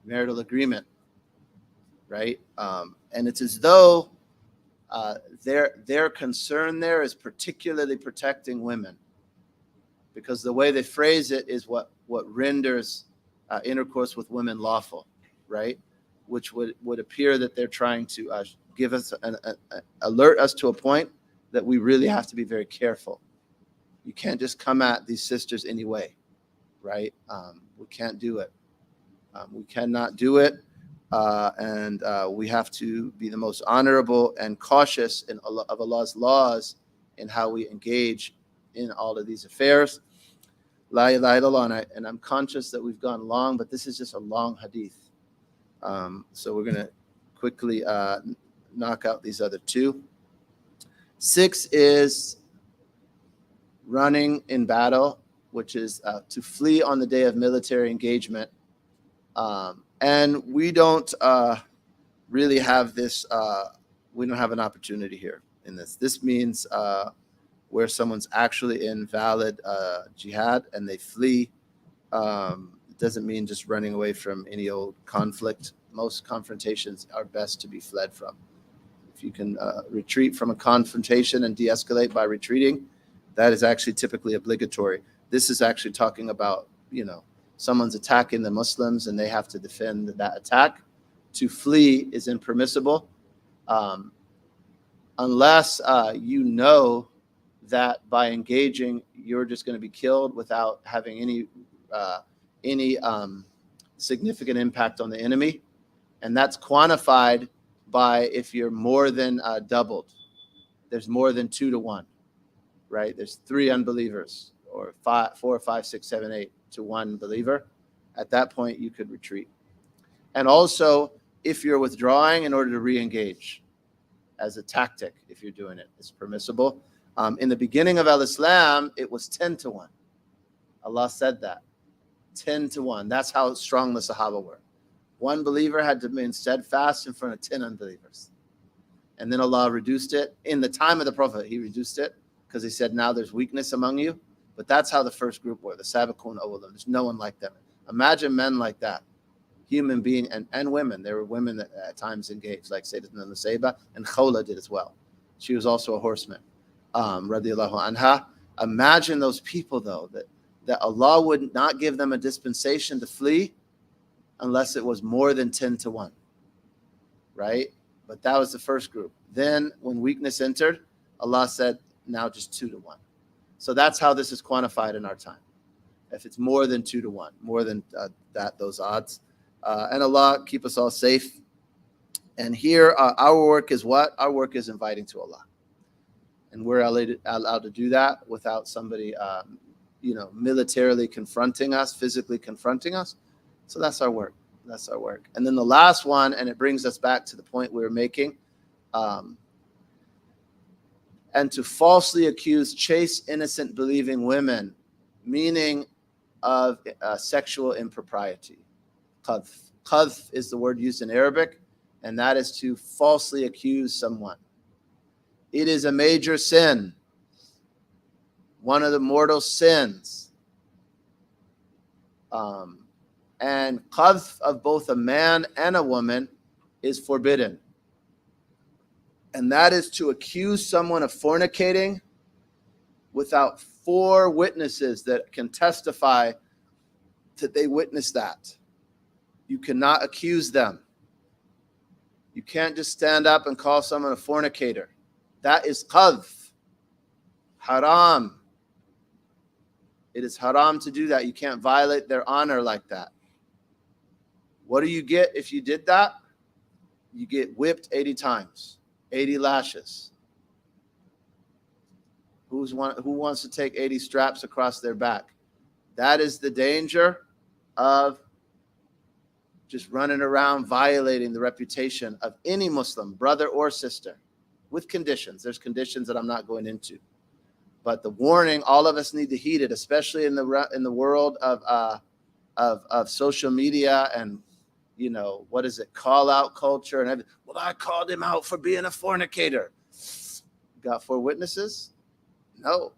[SPEAKER 1] marital agreement, right? And it's as though their concern there is particularly protecting women, because the way they phrase it is what renders intercourse with women lawful, right? Which would appear that they're trying to give us alert us to a point that we really have to be very careful. You can't just come at these sisters anyway, right? We can't do it. We cannot do it. And we have to be the most honorable and cautious of Allah's laws in how we engage in all of these affairs. La ilaha illallah. And I'm conscious that we've gone long, but this is just a long hadith. So we're going to quickly knock out these other two. 6 is running in battle, which is to flee on the day of military engagement. And we don't really have this, we don't have an opportunity here in this. This means where someone's actually in valid jihad and they flee. It doesn't mean just running away from any old conflict. Most confrontations are best to be fled from. If you can retreat from a confrontation and de-escalate by retreating, that is actually typically obligatory. This is actually talking about, someone's attacking the Muslims and they have to defend that attack. To flee is impermissible unless you know that by engaging, you're just going to be killed without having any significant impact on the enemy. And that's quantified by if you're more than doubled. There's more than 2 to 1, right? There's 3 unbelievers, or 4, 5, 6, 7, 8 to 1 believer. At that point, you could retreat. And also, if you're withdrawing in order to re-engage as a tactic, if you're doing it, it's permissible. In the beginning of Al-Islam, it was 10 to 1. Allah said that. 10 to 1. That's how strong the Sahaba were. 1 believer had to remain steadfast in front of 10 unbelievers. And then Allah reduced it. In the time of the Prophet, he reduced it because he said, now there's weakness among you. But that's how the first group were, the Sabiqun Awwalim. There's no one like them. Imagine men like that, human being and women. There were women that at times engaged, like Sayyidatuna Nusayba, and Khawla did as well. She was also a horseman, radiyallahu anha. Imagine those people, though, that Allah would not give them a dispensation to flee unless it was more than 10 to 1, right? But that was the first group. Then when weakness entered, Allah said, now just 2 to 1. So that's how this is quantified in our time. If it's more than 2 to 1, more than those odds. And Allah keep us all safe. And here, our work is what? Our work is inviting to Allah. And we're allowed to do that without somebody, militarily confronting us, physically confronting us. So that's our work. That's our work. And then the last one, and it brings us back to the point we were making, and to falsely accuse chaste, innocent, believing women, meaning of sexual impropriety. Qadh. Qadh is the word used in Arabic, and that is to falsely accuse someone. It is a major sin, one of the mortal sins. And qadh of both a man and a woman is forbidden. And that is to accuse someone of fornicating without 4 witnesses that can testify that they witnessed that. You cannot accuse them. You can't just stand up and call someone a fornicator. That is qadhf, haram. It is haram to do that. You can't violate their honor like that. What do you get if you did that? You get whipped 80 times, 80 lashes. Who wants to take 80 straps across their back? That is the danger of just running around violating the reputation of any Muslim, brother or sister, with conditions. There's conditions that I'm not going into. But the warning, all of us need to heed it, especially in the world of social media and, you know, what is it, call out culture and everything. Well, I called him out for being a fornicator. Got 4 witnesses? No.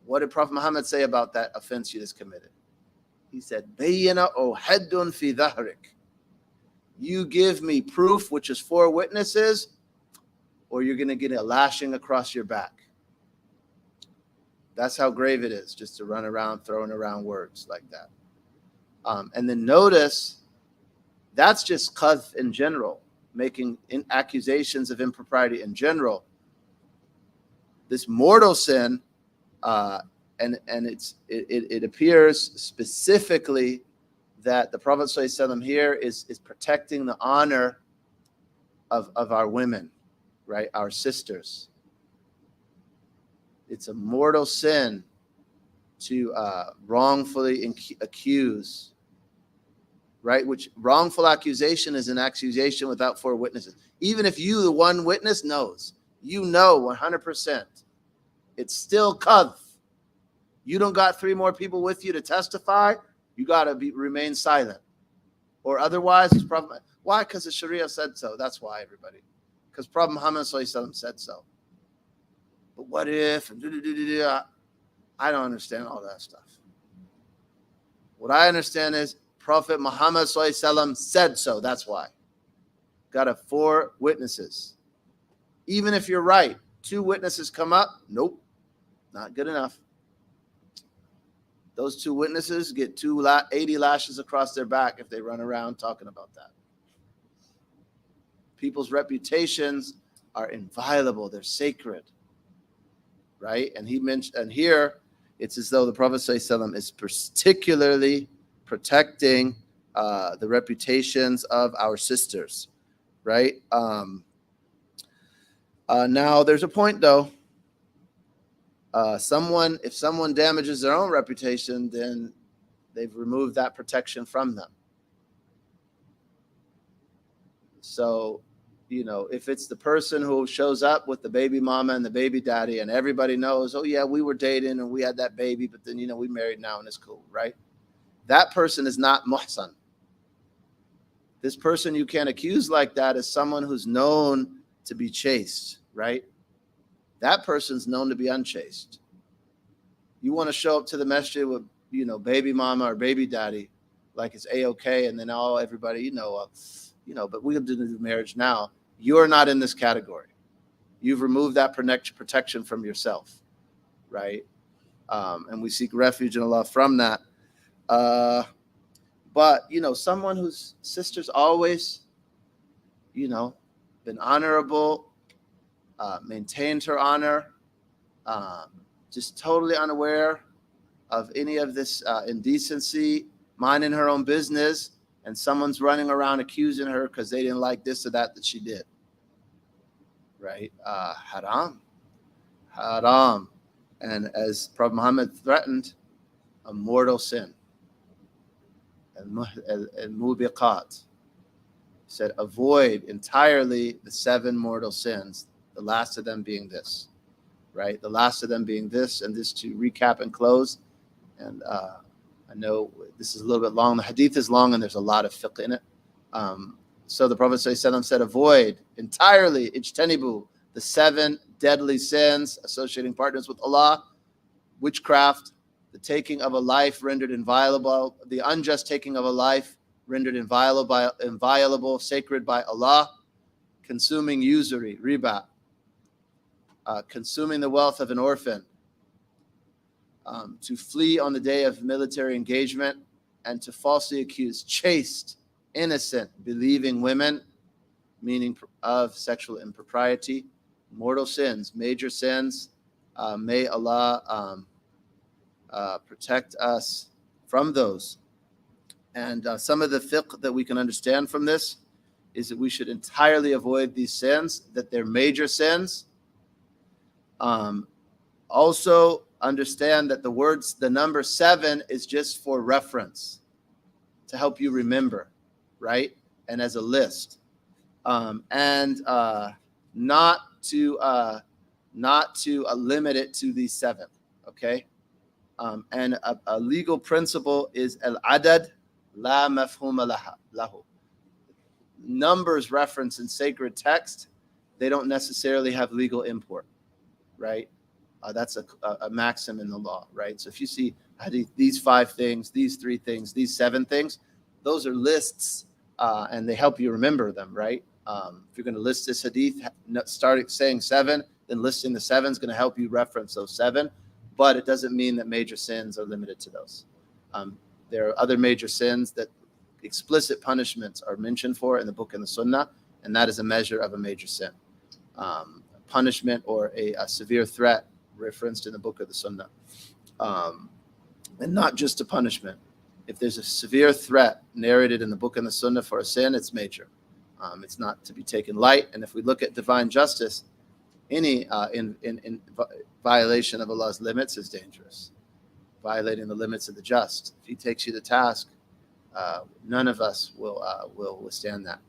[SPEAKER 1] What did Prophet Muhammad say about that offense you just committed? He said, Bayyina o haddun fi dhahrik. You give me proof, which is 4 witnesses, or you're going to get a lashing across your back. That's how grave it is, just to run around throwing around words like that. And then notice, that's just qadhf in general, making accusations of impropriety in general. This mortal sin, and it appears specifically that the Prophet ﷺ here is protecting the honor of our women, right? Our sisters. It's a mortal sin to wrongfully accuse, right? Which wrongful accusation is an accusation without 4 witnesses. Even if you, the one witness, knows, you know 100%, it's still qadhf. You don't got 3 more people with you to testify, you got to remain silent. Or otherwise, it's Prophet. Why? Because the Sharia said so. That's why, everybody. Because Prophet Muhammad ﷺ said so. But what if? I don't understand all that stuff. What I understand is Prophet Muhammad ﷺ said so. That's why. Got to 4 witnesses. Even if you're right, 2 witnesses come up. Nope, not good enough. Those 2 witnesses get 80 lashes across their back if they run around talking about that. People's reputations are inviolable. They're sacred, right? And he mentioned, and here it's as though the Prophet ﷺ is particularly protecting the reputations of our sisters, right? Now, there's a point, though. If someone damages their own reputation, then they've removed that protection from them. So, you know, if it's the person who shows up with the baby mama and the baby daddy and everybody knows, oh yeah, we were dating and we had that baby, but then, you know, we married now and it's cool, right? That person is not muhsan. This person you can't accuse like that is someone who's known to be chaste, right? That person's known to be unchaste. You want to show up to the masjid with, you know, baby mama or baby daddy, like it's A-okay, and then everybody, but we're going to do marriage now. You're not in this category. You've removed that protection from yourself, right? And we seek refuge in Allah from that. But, you know, someone whose sister's always, you know, been honorable, maintained her honor, just totally unaware of any of this indecency, minding her own business, and someone's running around accusing her because they didn't like this or that she did. Right? Haram. And as Prophet Muhammad threatened, a mortal sin. Al-mubiqat. He said, avoid entirely the 7 mortal sins, the last of them being this. Right? The last of them being this, and this to recap and close. And I know this is a little bit long. The hadith is long, and there's a lot of fiqh in it. So the Prophet ﷺ said, avoid entirely, ijtanibu, the 7 deadly sins, associating partners with Allah, witchcraft, the taking of a life rendered inviolable, the unjust taking of a life rendered inviolable, sacred by Allah, consuming usury, riba, consuming the wealth of an orphan, to flee on the day of military engagement, and to falsely accuse chaste, innocent, believing women, meaning of sexual impropriety, mortal sins, major sins. May Allah protect us from those. And some of the fiqh that we can understand from this is that we should entirely avoid these sins, that they're major sins. Also understand that the number 7 is just for reference, to help you remember, right? And as a list. And not to limit it to these 7, okay? And a legal principle is al-adad la mafhuma lahu. Numbers referenced in sacred text, they don't necessarily have legal import, right? That's a maxim in the law, right? So if you see hadith, these 5 things, these 3 things, these 7 things, those are lists, and they help you remember them, right? If you're going to list this hadith, start saying 7, then listing the 7 is going to help you reference those 7. But it doesn't mean that major sins are limited to those. There are other major sins that explicit punishments are mentioned for in the book and the Sunnah, and that is a measure of a major sin. Punishment or a severe threat referenced in the book of the Sunnah. And not just a punishment. If there's a severe threat narrated in the book and the Sunnah for a sin, it's major. It's not to be taken light. And if we look at divine justice, any in violation of Allah's limits is dangerous. Violating the limits of the just. If He takes you to task, none of us will withstand that.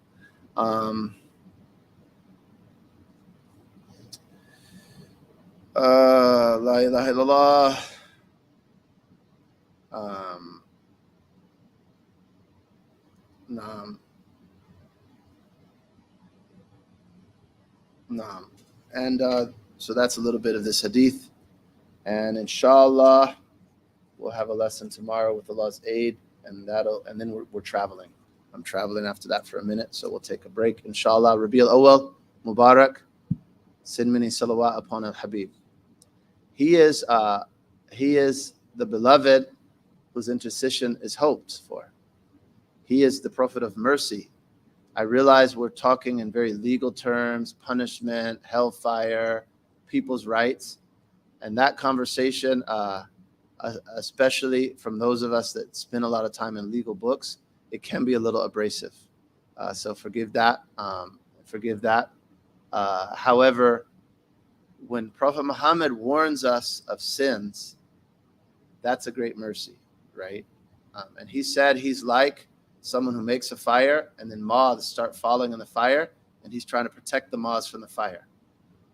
[SPEAKER 1] La ilaha illallah. Naam. And so that's a little bit of this hadith. And inshallah, we'll have a lesson tomorrow with Allah's aid, and then we're traveling. I'm traveling after that for a minute, so we'll take a break. Inshallah, Rabi'ul Awwal, Mubarak, send many salawat upon Al-Habib. He is the beloved whose intercession is hoped for. He is the Prophet of mercy. I realize we're talking in very legal terms, punishment, hellfire, people's rights. And that conversation, especially from those of us that spend a lot of time in legal books, it can be a little abrasive. So forgive that. However, when Prophet Muhammad warns us of sins, that's a great mercy, right? And he said he's like someone who makes a fire and then moths start falling in the fire, and he's trying to protect the moths from the fire.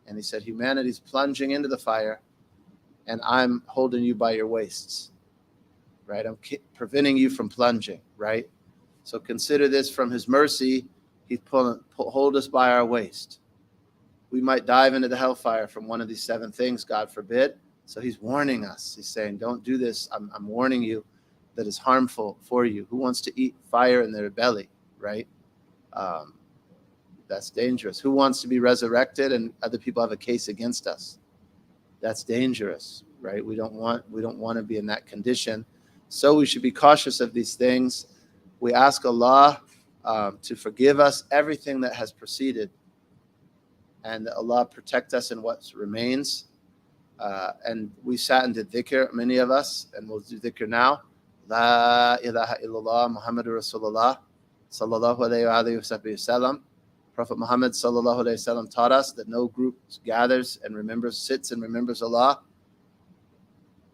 [SPEAKER 1] And he said humanity's plunging into the fire, and I'm holding you by your waists, right? I'm preventing you from plunging, right? So consider this from his mercy. He's hold us by our waist. We might dive into the hellfire from one of these 7 things, God forbid. So he's warning us. He's saying, don't do this. I'm warning you that is harmful for you. Who wants to eat fire in their belly, right? That's dangerous. Who wants to be resurrected and other people have a case against us? That's dangerous, right? We don't want to be in that condition. So we should be cautious of these things. We ask Allah to forgive us everything that has preceded, and Allah protect us in what remains. And we sat and did dhikr, many of us, and we'll do dhikr now. La ilaha illallah Muhammadur Rasulullah sallallahu alayhi wa sallam. Prophet Muhammad sallallahu alayhi wa sallam taught us that no group gathers and sits and remembers Allah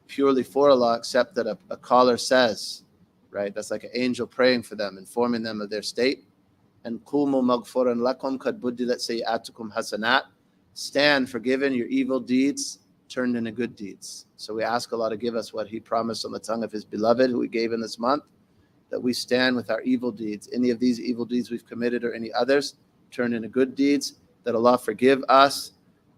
[SPEAKER 1] purely for Allah, except that a caller says, right? That's like an angel praying for them, informing them of their state. And qumu maghfuran lakum kad buddilat sayi'atukum hasanat. Stand forgiven, your evil deeds turned into good deeds. So we ask Allah to give us what He promised on the tongue of His beloved, who He gave in this month, that we stand with our evil deeds. Any of these evil deeds we've committed or any others turn into good deeds, that Allah forgive us,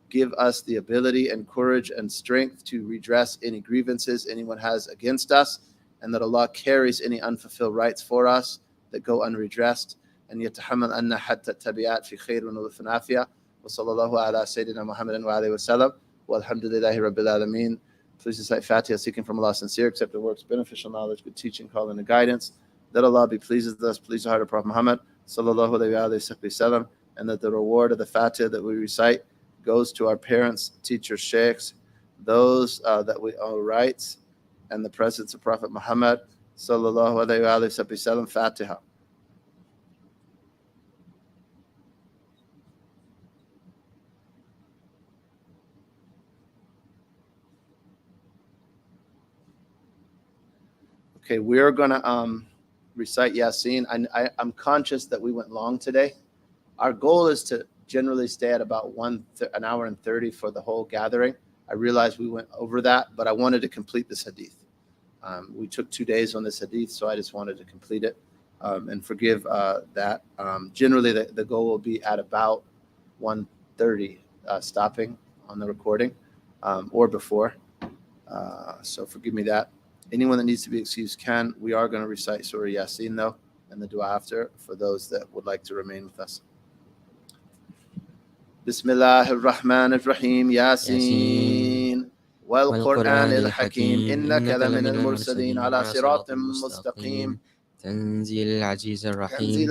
[SPEAKER 1] give us the ability and courage and strength to redress any grievances anyone has against us, and that Allah carries any unfulfilled rights for us that go unredressed. And yatahammal anna hatta tabi'at fi khairun wa afiyah. Wa sallallahu ala sayyidina Muhammadin wa alihi wa sallam. Walhamdulillahi Rabbil Alameen. Please recite Fatiha, seeking from Allah sincere, accepted works, beneficial knowledge, good teaching, calling, and guidance. Let Allah be pleased with us, please the heart of Prophet Muhammad sallallahu alayhi wa sallam, and that the reward of the Fatiha that we recite goes to our parents, teachers, sheikhs, those that we owe rights, and the presence of Prophet Muhammad sallallahu alayhi wa sallam. Fatiha. Okay, we're going to recite Yasin. I'm conscious that we went long today. Our goal is to generally stay at about an hour and 30 for the whole gathering. I realized we went over that, but I wanted to complete this hadith. We took 2 days on this hadith, so I just wanted to complete it and forgive that. Generally, the goal will be at about 1:30, stopping on the recording or before. So forgive me that. Anyone that needs to be excused can. We are going to recite Surah Yasin, though, and the dua after for those that would like to remain with us. Bismillah ar-Rahman ar-Rahim. Yasin. والقرآن الحكيم إنك لمن المرسلين على صراط مستقيم
[SPEAKER 2] تنزيل العزيز الرحيم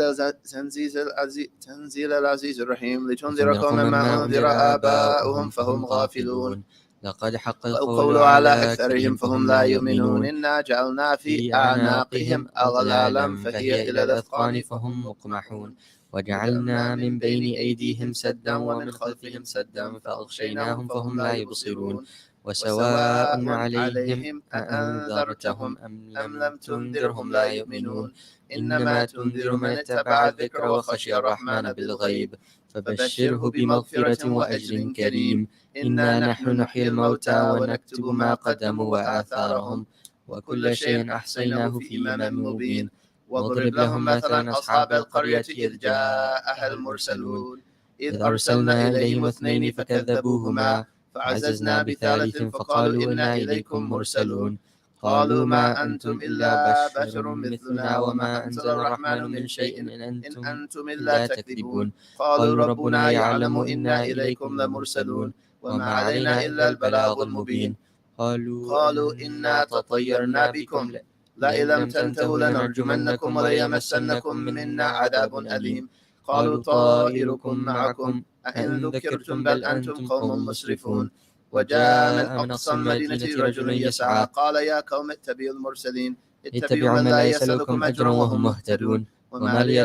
[SPEAKER 1] تنزيل العزيز الرحيم لتنذر قوما ما أنذر آباؤهم فهم غافلون
[SPEAKER 2] لقد حق
[SPEAKER 1] القول على أكثرهم فهم لا يؤمنون إنا جعلنا في أعناقهم أغلالا فهي إلى الأذقان فهم مقمحون
[SPEAKER 2] وجعلنا من بين أيديهم سدا ومن خلفهم سدا فأغشيناهم فهم لا يبصرون وسواء عليهم أأنذرتهم أم لم تنذرهم لا يؤمنون إنما تنذر من اتبع الذكر وخشي الرحمن بالغيب فبشره بمغفرة وأجر كريم إنا نحن نحيي الموتى ونكتب ما قدموا وآثارهم وكل شيء أحصيناه في إمام مبين واضرب لهم مثلا أصحاب القرية إذ جاءها المرسلون إذ أرسلنا إليهم 2 فكذبوهما فعززنا بثالث فقالوا إنا إليكم مرسلون قالوا ما أنتم إلا بشر مثلنا وما أنزل الرحمن من شيء إن أنتم إلا تكذبون قالوا ربنا يعلم إنا إليكم لمرسلون وما علينا إلا البلاغ المبين قالوا إنا تطيرنا بكم لئن لم تنتهوا لنرجمنكم وليمسنكم منا عذاب أليم قالوا طائركم معكم أئن ذكرتم بل أنتم قوم مسرفون وجاء من أقصى المدينة رجل يسعى قال يا قوم اتبعوا المرسلين اتبعوا من لا يسألكم أجرا وهم مهتدون وما لي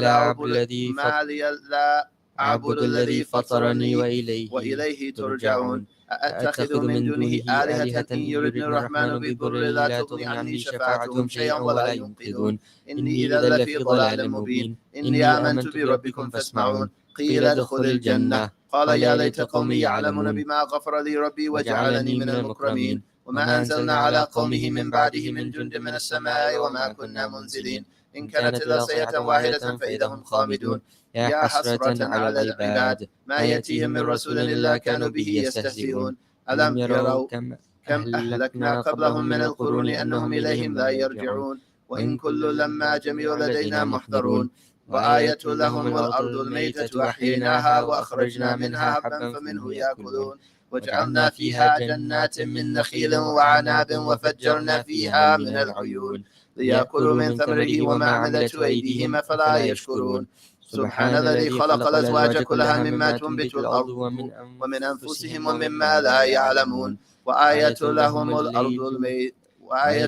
[SPEAKER 2] لا أعبد الذي فطرني وإليه ترجعون أأتخذ من دونه آلهة إن يردني الرحمن بضر لا تغني عني شفاعتهم شيئا ولا ينقذون إني إذا لفي ضلال مبين إني آمنت بربكم فاسمعون قيل ادخل الجنة قال يا ليت قومي يعلمون بما غفر لي ربي وجعلني من المكرمين وما أنزلنا على قومه من بعده من جند من السماء وما كنا منزلين إن كانت إلا صيحة واحدة فإذا هم خامدون يا حسرة على العباد ما يأتيهم من رسول إلا كانوا به يستهزئون ألم يروا كم أهلكنا قبلهم من القرون أنهم إليهم لا يرجعون وإن كل لما جميع لدينا محضرون وآية لهم الأرض الميتة أحييناها وأخرجنا منها حبا فمنه يأكلون وجعلنا فيها جنات من نخيل وعناب وفجرنا فيها من العيون ليأكلوا من ثمره وما عملته أيديهم أفلا يشكرون سبحان الذي خلق الأزواج كلها مما تنبت الأرض ومن أنفسهم ومما لا يعلمون وآية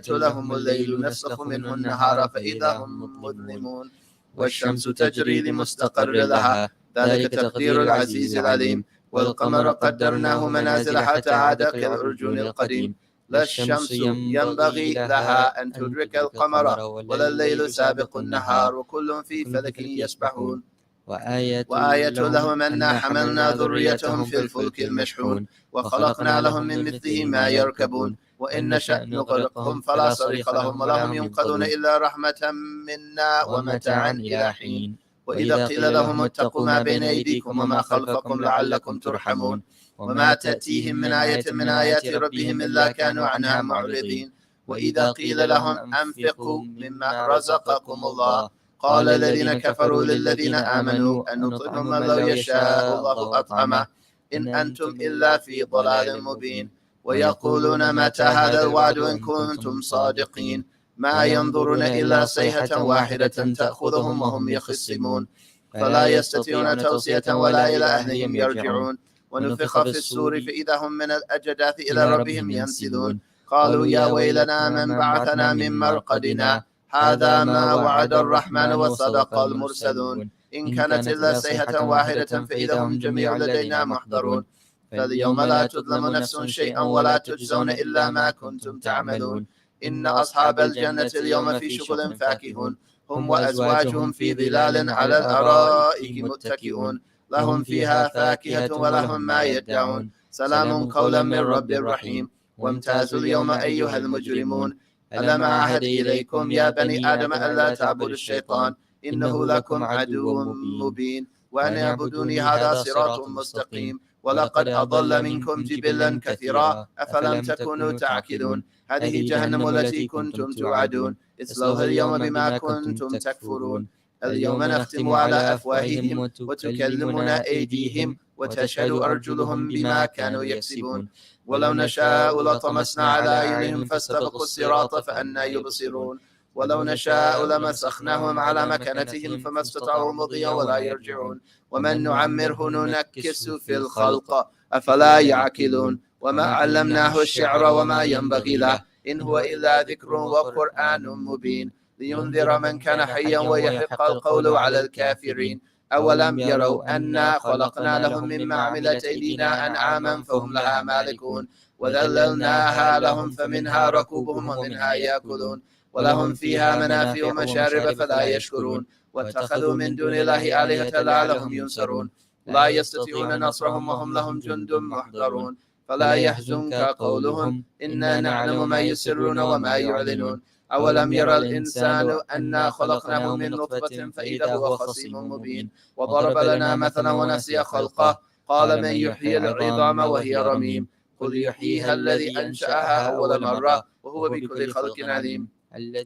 [SPEAKER 2] لهم الليل نسلخ منه النهار فإذا هم مظلمون والشمس تجري لمستقر لها ذلك تقدير العزيز العليم والقمر قدرناه منازل حتى عاد كالأرجون القديم لا الشمس ينبغي لها أن تدرك القمر ولا الليل سابق النهار وكل في فلك يسبحون وآية لهم أنا حملنا ذريتهم في الفلك المشحون وخلقنا لهم من مثله ما يركبون وإن نشأ نغرقهم فلا صريخ لهم ولا هم ينقذون إلا رحمة منا ومتاعا إلى حين وإذا قيل لهم اتقوا ما بين أيديكم وما خلفكم لعلكم ترحمون وما تأتيهم من آية من آيات ربهم إلا كانوا عنها معرضين وإذا قيل لهم أنفقوا مما رزقكم الله قال الذين كفروا للذين آمنوا أن نطعم من لو يشاء الله أطعمه إن أنتم إلا في ضلال مبين ويقولون متى هذا الوعد إن كنتم صادقين ما ينظرون إلا صيحة واحدة تأخذهم وهم يخصمون فلا يستطيعون توصية ولا إلى أهلهم يرجعون
[SPEAKER 1] ونفخ في الصور فإذا هم من الأجداث إلى ربهم ينسلون قالوا يا ويلنا من بعثنا من مرقدنا هذا ما وعد الرحمن وصدق المرسلون إن كانت إلا صيحة واحدة فإذا هم جميع لدينا محضرون فاليوم لا تظلم نفس شيئا ولا تجزون إلا ما كنتم تعملون إن أصحاب الجنة اليوم في شغل فاكهون هم وأزواجهم في ظلال على الأرائك متكئون لهم فيها فاكهة ولهم ما يدعون سلام قولا من رب رحيم وامتازوا اليوم أيها المجرمون ألم أعهد إليكم يا بني آدم ألا تعبدوا الشيطان إنه لكم عدو مبين وأن اعبدوني هذا صراط مستقيم ولقد أضل منكم جبلا كثيرا أفلم تكونوا تعقلون هذه جهنم التي كنتم توعدون اصلوها اليوم بما كنتم تكفرون اليوم نختم على أفواههم وتكلمنا أيديهم وتشهد أرجلهم بما كانوا يكسبون ولو نشاء لطمسنا على أعينهم فاستبقوا الصراط فأنى يبصرون ولو نشاء لمسخناهم على مكانتهم فما استطاعوا مضيا ولا يرجعون ومن نعمره ننكس في الخلق أفلا يعقلون وما علمناه الشعر وما ينبغي له إن هو إلا ذكر وقرآن مبين لينذر من كان حيا ويحق القول على الكافرين أولم يروا أنا خلقنا لهم مما عملت أيدينا أنعاما فهم لها مالكون وذللناها لهم فمنها ركوبهم ومنها يأكلون ولهم فيها منافع ومشارب فلا يشكرون واتخذوا من دون الله آلهة لعلهم ينصرون لا يستطيعون نصرهم وهم لهم جند محضرون فلا يحزنك قولهم إنا نعلم ما يسرون وما يعلنون أولم يرى الإنسان أنا خلقناه من نطفة فإذا هو خصيم مبين وضرب لنا مثلا ونسي خلقه قال من يحيي العظام وهي رميم قل يحييها الذي أنشأها أول مرة وهو بكل خلق عليم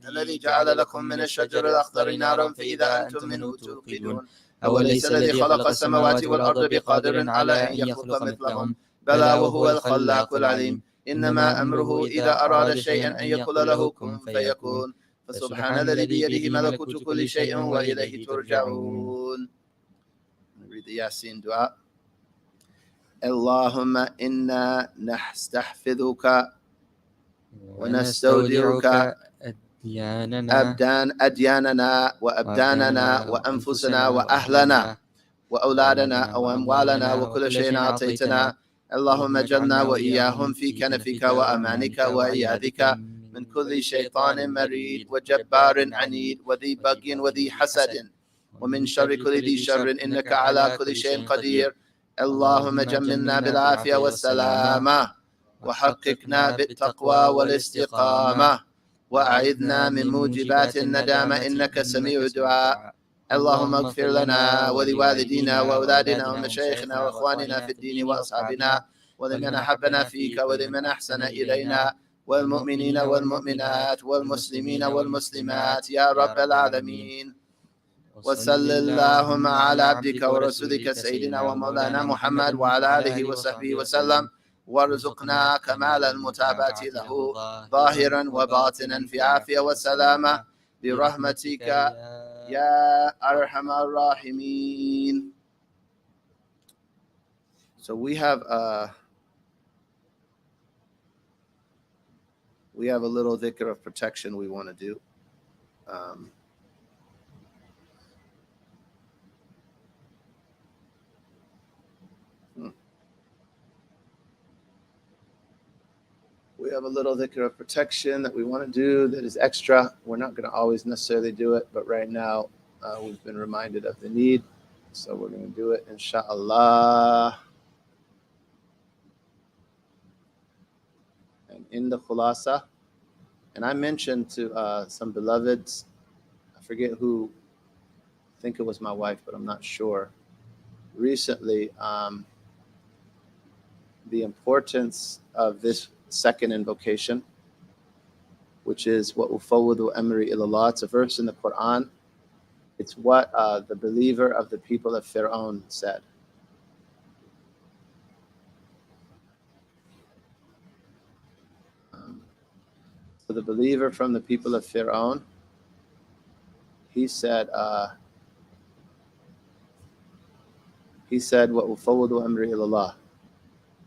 [SPEAKER 1] الذي جعل لكم من الشجر الأخضر نارا فإذا أنتم منه توقدون أوليس الذي خلق السماوات والأرض بقادر على أن يخلق مثلهم بلى وهو الخلاق العليم إنما أمره إذا أراد شيئا أن يقول له كن فيكون فسبحان الذي بيده ملكوت كل شيء وإليه ترجعون. Read the Yasin dua. اللهم إنا نستحفظك ونستودعك أدياننا وأبداننا وأنفسنا وأهلنا وأولادنا وأموالنا وكل شيء أعطيتنا اللهم اجعلنا وإياهم في كنفك وأمانك وعياذك من كل شيطان مريد وجبار عنيد وذي بغي وذي حسد ومن شر كل ذي شر إنك على كل شيء قدير اللهم جملنا بالعافية والسلامة وحققنا بالتقوى والاستقامة وأعذنا من موجبات الندامة إنك سميع الدعاء اللهم اغفر لنا ولوالدينا وأولادنا ومشايخنا وإخواننا في الدين وأصحابنا ولمن أحبنا فيك ولمن أحسن إلينا والمؤمنين والمؤمنات والمسلمين والمسلمات يا رب العالمين وصل اللهم على عبدك ورسولك سيدنا ومولانا محمد وعلى آله وصحبه وسلم وارزقنا كمال المتابعة له ظاهرا وباطنا في عافية وسلامة برحمتك يا أرحم الراحمين. So we have a little dhikr of protection we want to do. We have a little dhikr of protection that we want to do that is extra. We're not going to always necessarily do it, but right now we've been reminded of the need. So we're going to do it, inshallah. And in the khulasa, and I mentioned to some beloveds, I forget who, I think it was my wife, but I'm not sure, recently, the importance of this second invocation, which is what ufawwidu amri ilallah. It's a verse in the Quran. It's what the believer of the people of Fir'aun said. So the believer from the people of Fir'aun, he said, what ufawwidu amri ilallah.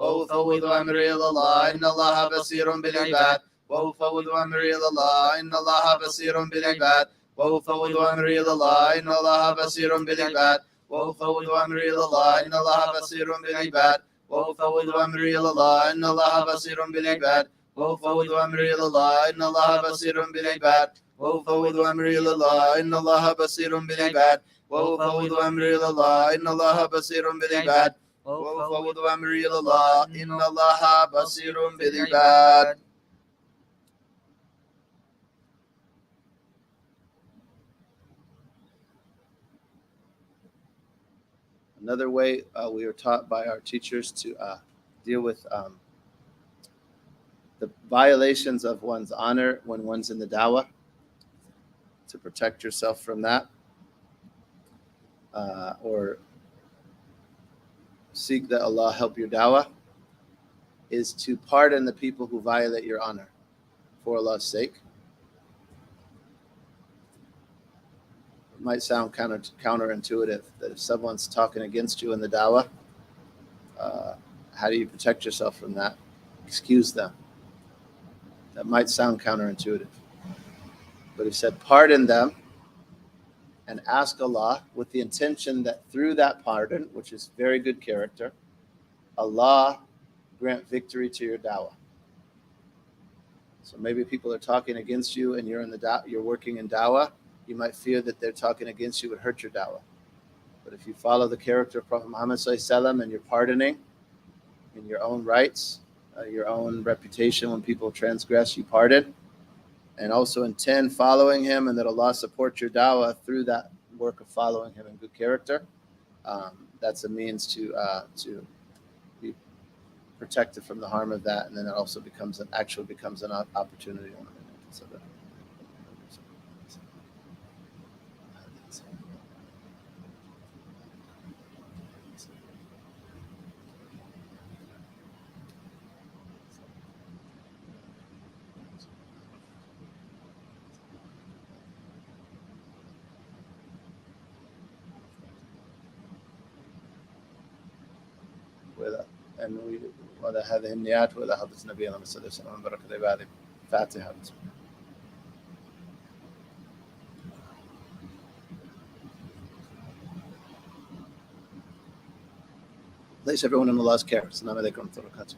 [SPEAKER 1] وأفوض أمري إلى الله إن الله بصير بالعباد وأفوض أمري إلى الله إن الله بصير بالعباد وأفوض أمري إلى الله إن الله بصير بالعباد وأفوض أمري إلى الله إن الله بصير بالعباد وأفوض أمري إلى الله إن الله بصير بالعباد وأفوض أمري إلى الله إن الله بصير بالعباد وأفوض أمري إلى الله إن الله بصير بالعباد وأفوض أمري إلى الله إن الله بصير بالعباد وأفوض أمري إلى الله إن الله بصير بالعباد. Another way we were taught by our teachers to deal with the violations of one's honor when one's in the dawah, to protect yourself from that, or seek that Allah help your dawah, is to pardon the people who violate your honor for Allah's sake. It might sound counterintuitive that if someone's talking against you in the dawah, how do you protect yourself from that? Excuse them. That might sound counterintuitive. But he said, pardon them and ask Allah with the intention that through that pardon, which is very good character, Allah grant victory to your dawah. So maybe people are talking against you and you're in you're working in dawah. You might fear that they're talking against you would hurt your dawah. But if you follow the character of Prophet Muhammad ﷺ and you're pardoning in your own rights, your own reputation, when people transgress, you pardon, and also intend following him, and that Allah support your dawah through that work of following him in good character. That's a means to be protected from the harm of that, and then it also becomes an opportunity. ولا هذه النيات ولا حضرة نبينا محمد صلى الله عليه وسلم بركة عباده. فاتحة. Place everyone in Allah's care. Assalamu alaikum wa rahmatullahi wa barakatuh.